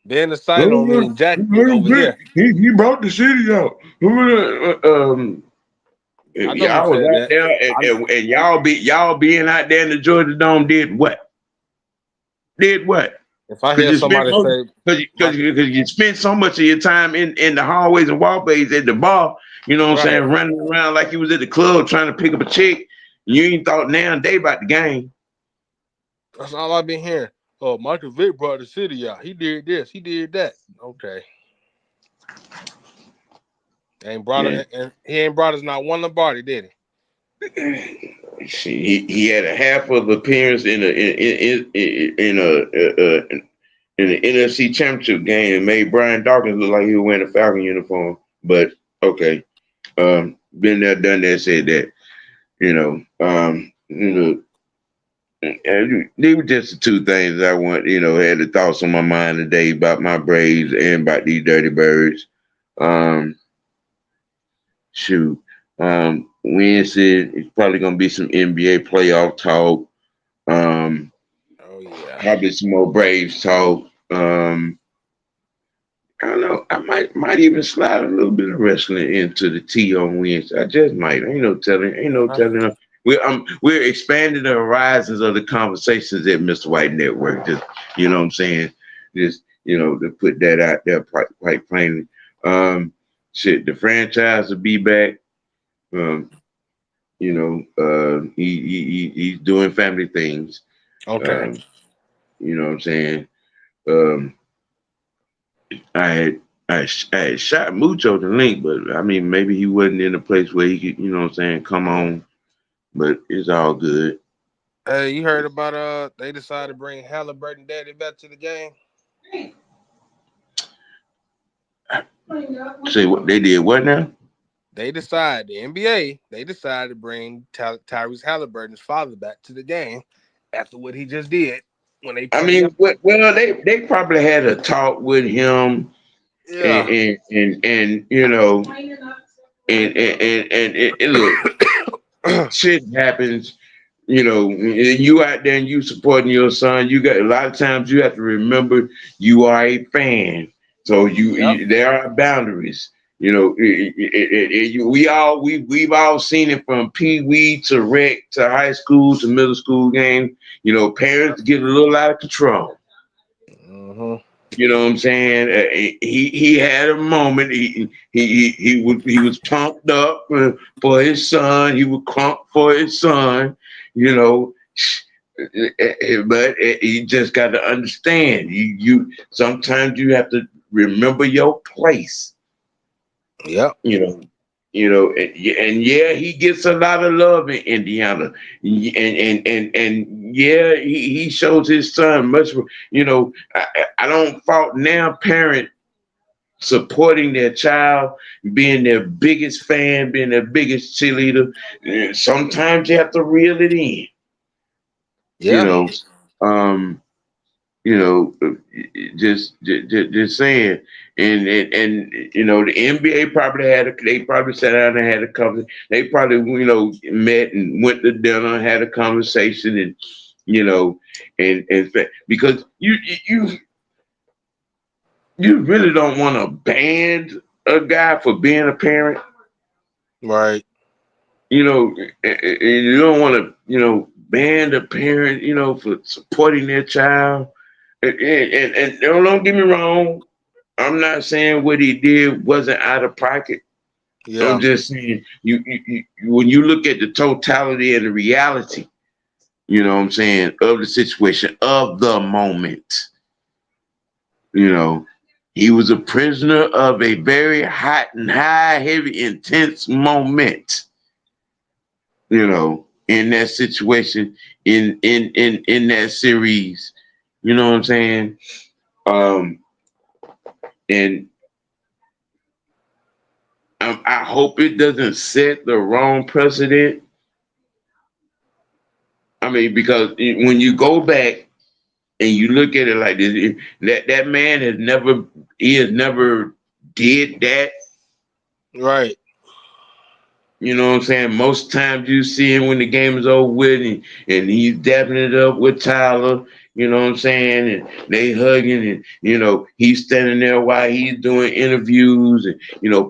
Being excited don't mean jack over here. He brought the city out. I know who Y'all was said out that. there, and y'all being out there in the Georgia Dome did what? Did what? If I Because hear you spent somebody say, because you spent so much of your time in the hallways and walkways at the bar. You know what I'm right, saying? Running around like you was at the club trying to pick up a chick. You ain't thought now and day about the game. that's all I've been hearing. Oh, Michael Vick brought the city out. He did this. He did that. Okay, ain't brought Yeah. it, and he ain't brought us not one Lombardi, did See, he had a half of appearance in the NFC Championship game and made Brian Dawkins look like he was wearing a Falcon uniform. But okay, been there, done that, said that. And they were just the two things I want. Had the thoughts on my mind today about my Braves and about these Dirty Birds. Um, shoot. Wednesday, it's probably gonna be some NBA playoff talk. Um, he? Oh yeah. Probably some more Braves talk. I don't know. I might even slide a little bit of wrestling into the T on Wednesday. I just might. Ain't no telling. Ain't no telling. We're expanding the horizons of the conversations at Mr. White Network. Just what I'm saying. Just to put that out there quite plainly. Shit, the franchise will be back. Um, he's doing family things. Okay. Um, you know what I'm saying. Um, I had I had shot Mucho the link, but I mean maybe he wasn't in a place where he could, come on. But it's all good. Hey, you heard about they decided to bring Halliburton daddy back to the game? Say what they did? What now? The NBA, they decided to bring Tyrese Halliburton's father back to the game after what he just did when they I played mean, him. well, they probably had a talk with him, Yeah. and and look, shit happens. You out there and you supporting your son. You got a lot of times you have to remember you are a fan, so Yep. there are boundaries. We've all seen it from Pee Wee to rec to high school to middle school game. Parents get a little out of control. Mm-hmm. You know what I'm saying? He had a moment. He was pumped up for his son. He was pumped for his son. You know, but you just got to understand. You sometimes you have to remember your place. Yep. You know. You know, and yeah, he gets a lot of love in Indiana, and yeah, he shows his son much. You know, I don't fault now parent supporting their child, being their biggest fan, being their biggest cheerleader. Sometimes you have to reel it in. You Yeah. know, um, you know, just saying, and you know, the NBA probably they probably sat down and had a conversation. They probably met and went to dinner and had a conversation, and you know, because you really don't want to ban a guy for being a parent. Right. You know, and you don't want to ban a parent for supporting their child. And don't get me wrong. I'm not saying what he did wasn't out of pocket. I'm Yeah. just saying when you look at the totality and the reality, you know what I'm saying, of the situation, of the moment, you know, he was a prisoner of a very hot and high, heavy, intense moment, you know, in that situation, in that series, you know what I'm saying? Um, and I hope it doesn't set the wrong precedent. I mean, because when you go back and you look at it like this, that man has never did that. Right. You know what I'm saying? Most times you see him when the game is over with, and he's dapping it up with Tyler. You know what I'm saying? And they hugging, and he's standing there while he's doing interviews, and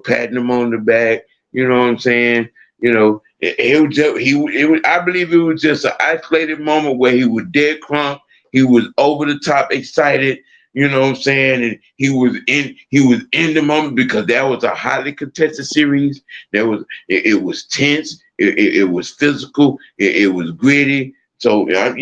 patting him on the back. You know what I'm saying? It was just, it was, I believe it was just an isolated moment where he was dead crunk. He was over the top excited. You know what I'm saying? And he was in the moment because that was a highly contested series. It was tense. It was physical. It was gritty. So and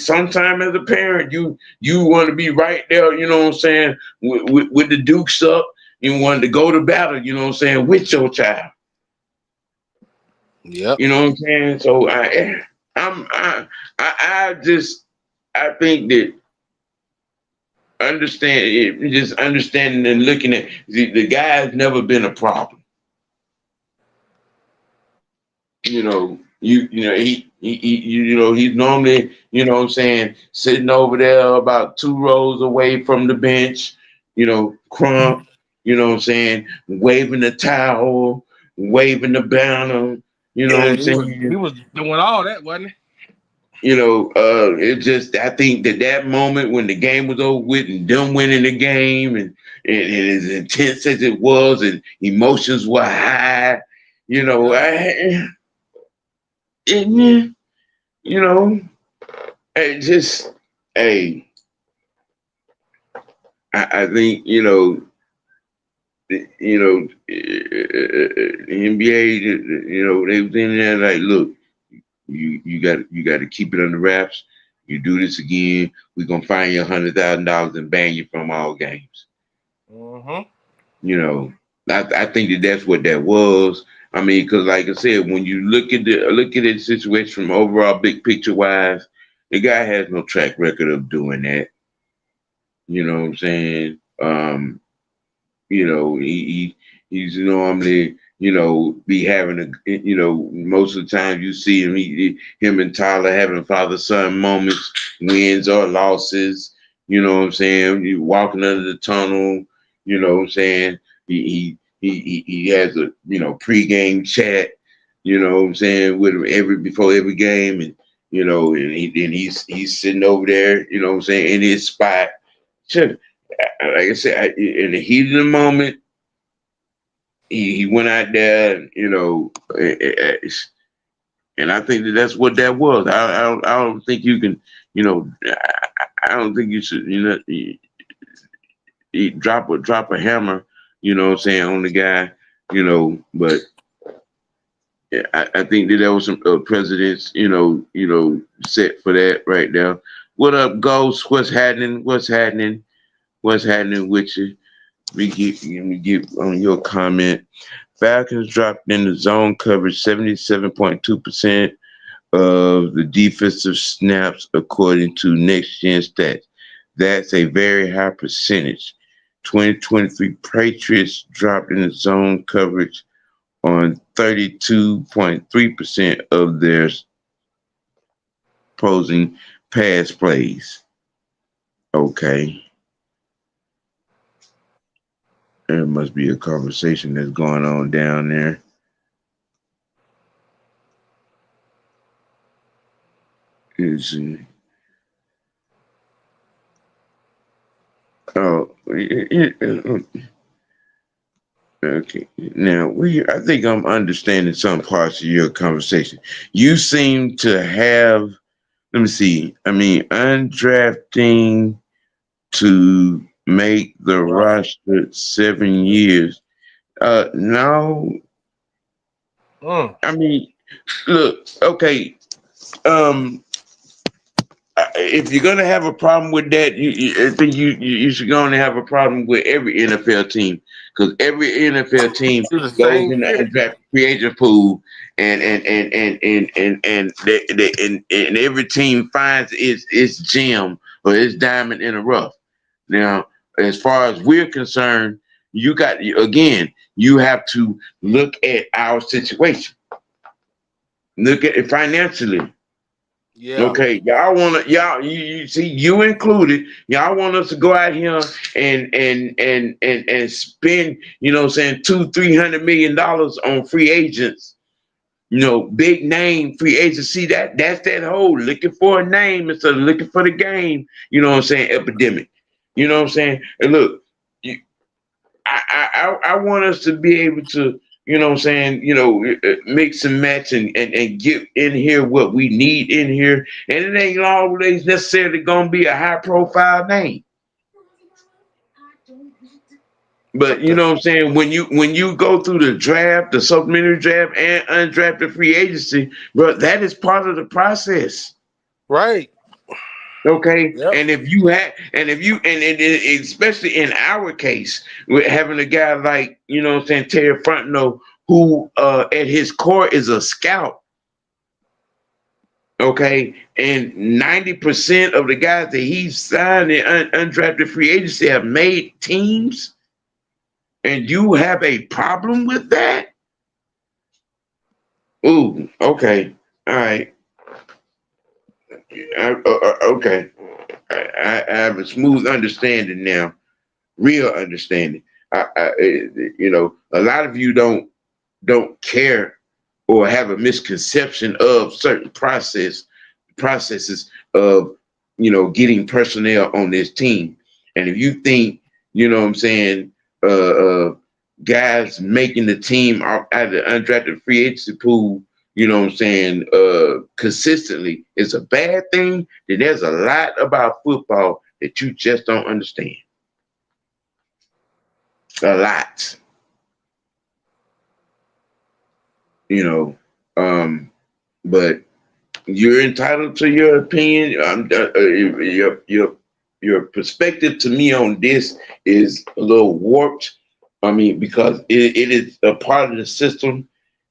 sometime as a parent, you want to be right there. You know what I'm saying? With the Dukes up, you wanted to go to battle. You know what I'm saying, with your child. Yep. You know what I'm saying? So I'm I just I think that just understanding and looking at the guy has never been a problem. He's normally, what I'm saying, sitting over there about 2 rows away from the bench, crump, what I'm saying, waving the towel, waving the banner, you know what Yeah, I'm he saying? was doing all that, wasn't It just, I think that moment when the game was over with and them winning the game, and as intense as it was and emotions were high, you he? know, Yeah. I, and, you know, it just, hey, I think, the NBA, they was in there like, look, you got to keep it under wraps. You do this again, we're gonna fine you $100,000 and ban you from all games. Mm-hmm. You know, I think that's what that was. I mean, because like I said, when you look at the situation from overall big picture wise, the guy has no track record of doing that. You know what I'm saying? He's normally, be having most of the time you see him and Tyler having father son moments, wins or losses. You know what I'm saying? You walking under the tunnel. You know what I'm saying? He has a pregame chat. You know what I'm saying, with him before every game, and he's sitting over there. You know what I'm saying, in his spot. Sure, like I said, in the heat of the moment, he went out there, and I think that's what that was. I don't think you can, I don't think you should, drop a hammer, what I'm saying, on the guy, but yeah, I think that there was some precedents, set for that right there. What up, Ghost? What's happening? What's happening? What's happening with you? Let me get on your comment. Falcons dropped into zone coverage 77.2% of the defensive snaps according to next gen stats. That's a very high percentage. 2023 Patriots dropped into zone coverage on 32.3% of their opposing pass plays. Okay. There must be a conversation that's going on down there. Is oh okay. Now I think I'm understanding some parts of your conversation. You seem to have. Let me see. I mean, undrafting to make the Right. roster 7 years. No. Mm. I mean, look. Okay. Um, if you're gonna have a problem with that, I think you should gonna have a problem with every NFL team because every NFL team Do the goes same in the shit. undrafted free agent pool, and every team finds its gem or its diamond in the rough. Now, as far as we're concerned, you have to look at our situation, look at it financially. Yeah. Okay, you see you included. Y'all want us to go out here and spend, saying 200-300 million dollars on free agents, big name free agents. See that's that whole looking for a name instead of looking for the game, epidemic. You know what I'm saying? And look, I want us to be able to, mix and match and get in here what we need in here. And it ain't always necessarily gonna be a high profile name. But What you the? know what I'm saying? When you go through the draft, the supplementary draft and undrafted free agency, bro, that is part of the process. Right. Okay, Yep. and if you had, and if you, and especially in our case, with having a guy like what I'm saying, Terry Frontno, who at his core is a scout. Okay, and 90% of the guys that he's signed in undrafted free agency have made teams, and you have a problem with that? Ooh, okay, all right, okay. I have a smooth understanding now, real understanding. A lot of you don't care or have a misconception of certain processes of getting personnel on this team. And if you think what I'm saying, guys making the team out of the undrafted free agency pool, what I'm saying, consistently is a bad thing, then there's a lot about football that you just don't understand. A lot, you know. But you're entitled to your opinion. Your perspective to me on this is a little warped. I mean, because it is a part of the system,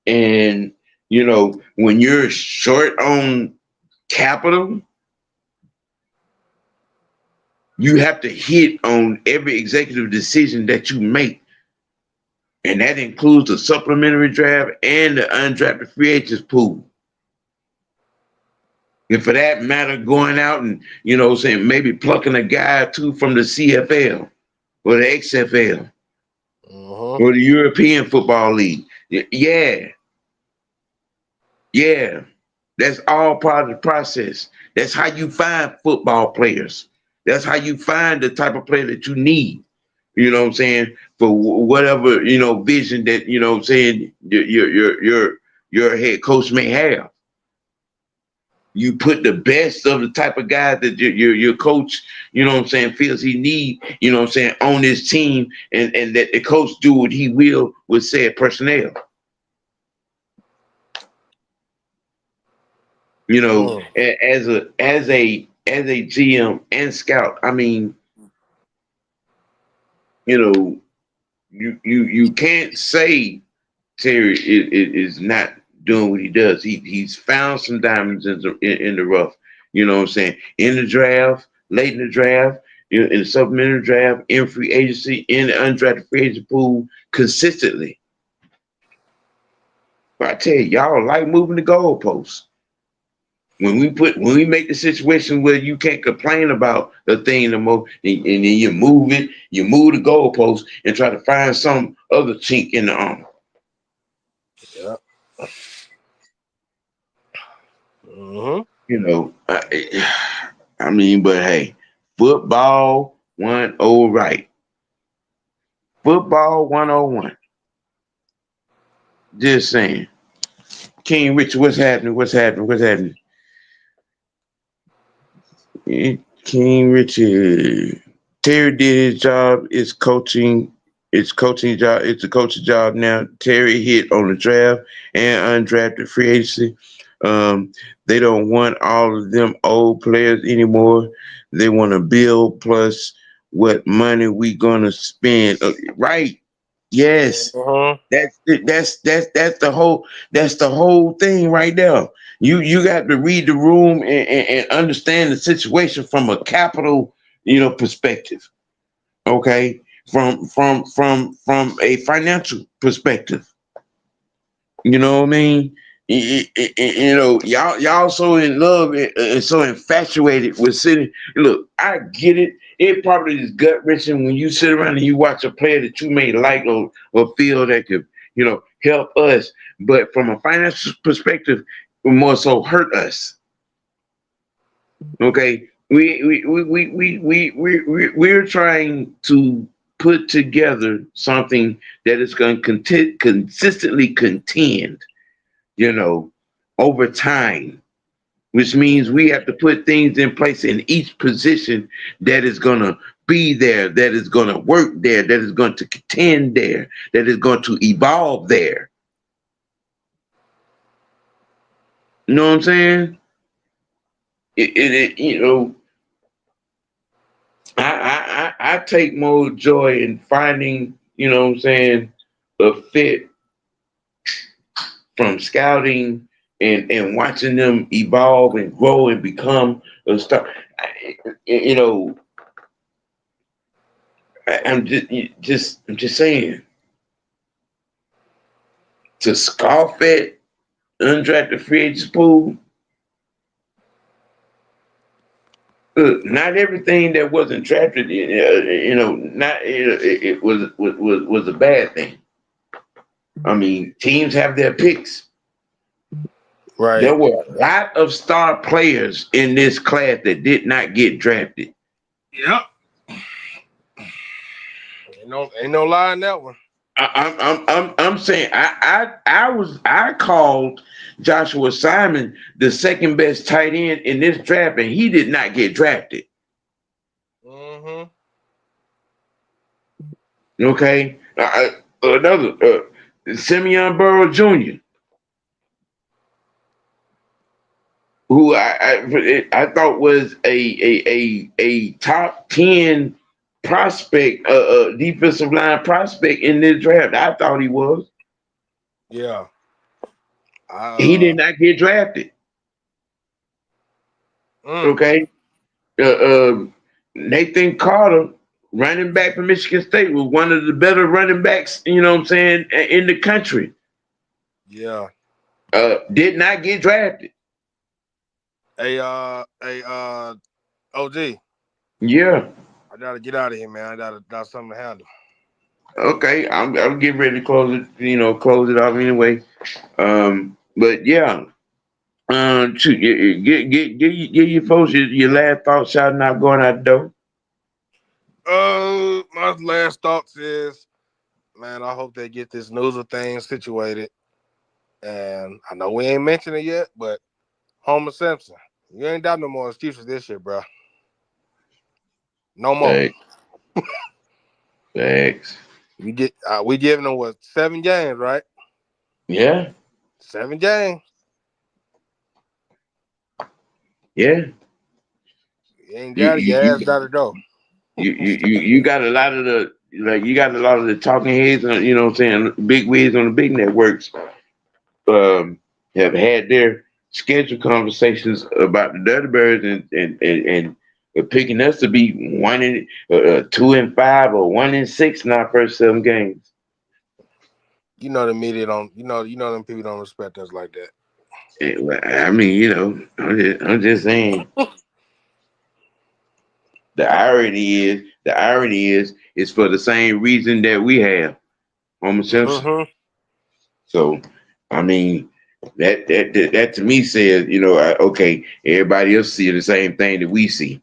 and when you're short on capital, you have to hit on every executive decision that you make, and that includes the supplementary draft and the undrafted free agents pool. And for that matter, going out and, saying maybe plucking a guy or two from the CFL or the XFL Uh-huh. or the European Football League. Yeah, yeah. That's all part of the process. That's how you find football players. That's how you find the type of player that you need. You know what I'm saying? For whatever, vision that, what I'm saying, your head coach may have. You put the best of the type of guys that your coach, what I'm saying, feels he need, what I'm saying, on his team, and that the coach do what he will with said personnel. Mm. As a GM and scout, I mean, you know, you can't say Terry is not doing what he does. He's found some diamonds in the rough. You know what I'm saying? In the draft, late in the draft, in the supplementary draft, in free agency, in the undrafted free agent pool, consistently. But I tell you, y'all like moving the goalposts. When we make the situation where you can't complain about the thing no more, and then you move the goalpost and try to find some other chink in the armor. Yeah. Mm-hmm. You know, I mean, but hey, football 101 right. Football 101. Just saying. King Richard, what's happening? What's happening? What's happening? King Richard. Terry did his job. It's coaching. It's coaching job. It's a coaching job now. Terry hit on the draft and undrafted free agency. They don't want all of them old players anymore. They want to build plus what money we gonna spend. Right? Yes. Uh-huh. That's the whole thing right there. You got to read the room and understand the situation from a capital, perspective. Okay, from a financial perspective. You know what I mean? Y'all so in love and so infatuated with sitting. Look, I get it. It probably is gut wrenching when you sit around and you watch a player that you may like or feel that could, help us. But from a financial perspective, more so hurt us. Okay, we're trying to put together something that is going to consistently contend, over time, which means we have to put things in place in each position that is going to be there, that is going to work there, that is going to contend there, that is going to evolve there. You know what I'm saying? I take more joy in finding, what I'm saying, a fit from scouting and watching them evolve and grow and become a star. You know, I'm just saying, to scoff at undrafted free agents pool. Not everything that wasn't drafted, not it was a bad thing. I mean, teams have their picks. Right. There were a lot of star players in this class that did not get drafted. Yep. Ain't no lie in that one. I'm saying I called Joshua Simon the second best tight end in this draft, and he did not get drafted. Mm-hmm. Okay, another Simeon Burrow Jr., who I thought was a top 10 prospect, defensive line prospect in this draft. I thought he was. Yeah. He did not get drafted. Okay. Nathan Carter, running back from Michigan State, was one of the better running backs, in the country. Yeah. Did not get drafted. OG. Yeah. I gotta get out of here, man. I got something to handle. Okay. I'm getting ready to close it off anyway. But yeah. Shoot, give your folks your last thoughts, shouting out, going out the door. My last thoughts is, man, I hope they get this Neusil thing situated. And I know we ain't mentioned it yet, but Homer Simpson, you ain't got no more excuses this year, bro. No more. Thanks. We giving them what, 7 games, right? Yeah. 7 games. Yeah. You ain't You got it. Your you ass got to go. you got a lot of the like you got a lot of the talking heads, you know what I'm saying, big wigs on the big networks, um, have had their scheduled conversations about the Dirty Birds and picking us to be 2-5 or 1-6 in our first 7 games. You know the media don't. You know them people don't respect us like that. Well, I mean, I'm just saying. The irony is, it's for the same reason that we have Homer Simpson. Mm-hmm. So, I mean, that to me says, okay, everybody else see the same thing that we see.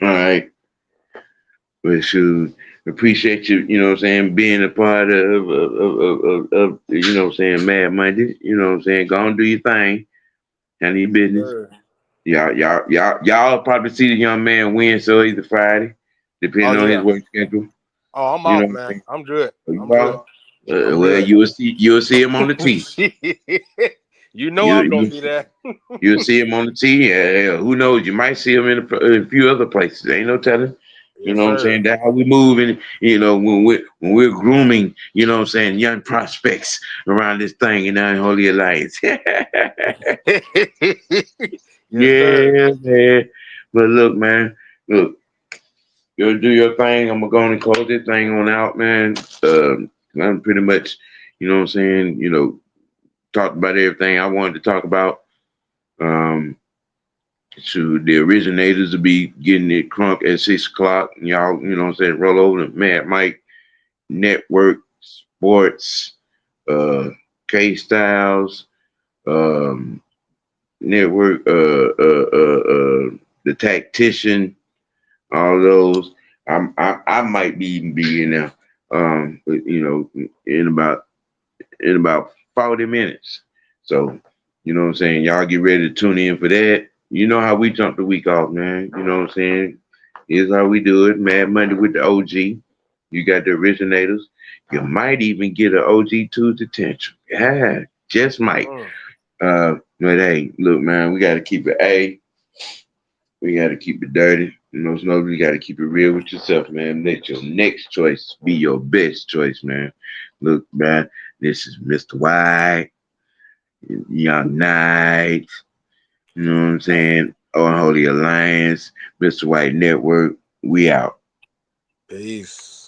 All right, but should appreciate you, what I'm saying, being a part of what I'm saying, Mad Monday. What I'm saying, go and do your thing, handle your business. Sure. Y'all probably see the young man win so either Friday, Oh depending on his yeah. work schedule. Oh, I'm You know off, what I'm man. saying? I'm good. I'm You good. are. I'm Well, good. you'll see him on the tee. You know You I'm gonna you be there. you'll see him on the tee. Who knows? You might see him in a few other places. Ain't no telling. You Yes, know what I'm sir. saying? That's how we move, and when we're grooming, what I'm saying, young prospects around this thing in our Holy Alliance. Yes, sir. Yeah, man. But look, man. Look, you'll do your thing. I'm gonna go and close this thing on out, man. I'm pretty much, what I'm saying, talked about everything I wanted to talk about. Um, so the originators will be getting it crunk at 6 o'clock. And y'all, what I'm saying, roll over to Mad Mike Network Sports, K Styles, um, Network, the Tactician, all those. I might be even be in there. But, in about 40 minutes. So, what I'm saying? Y'all get ready to tune in for that. You know how we jump the week off, man. You know what I'm saying? Here's how we do it. Mad Monday with the OG. You got the originators. You might even get an OG Tuesday attention. Yeah, just might. Mm. But hey, look, man, we got to keep it A. We got to keep it dirty. You got to keep it real with yourself, man. Let your next choice be your best choice, man. Look, man, this is Mr. White, Young Knight, you know what I'm saying? Unholy Alliance, Mr. White Network. We out. Peace.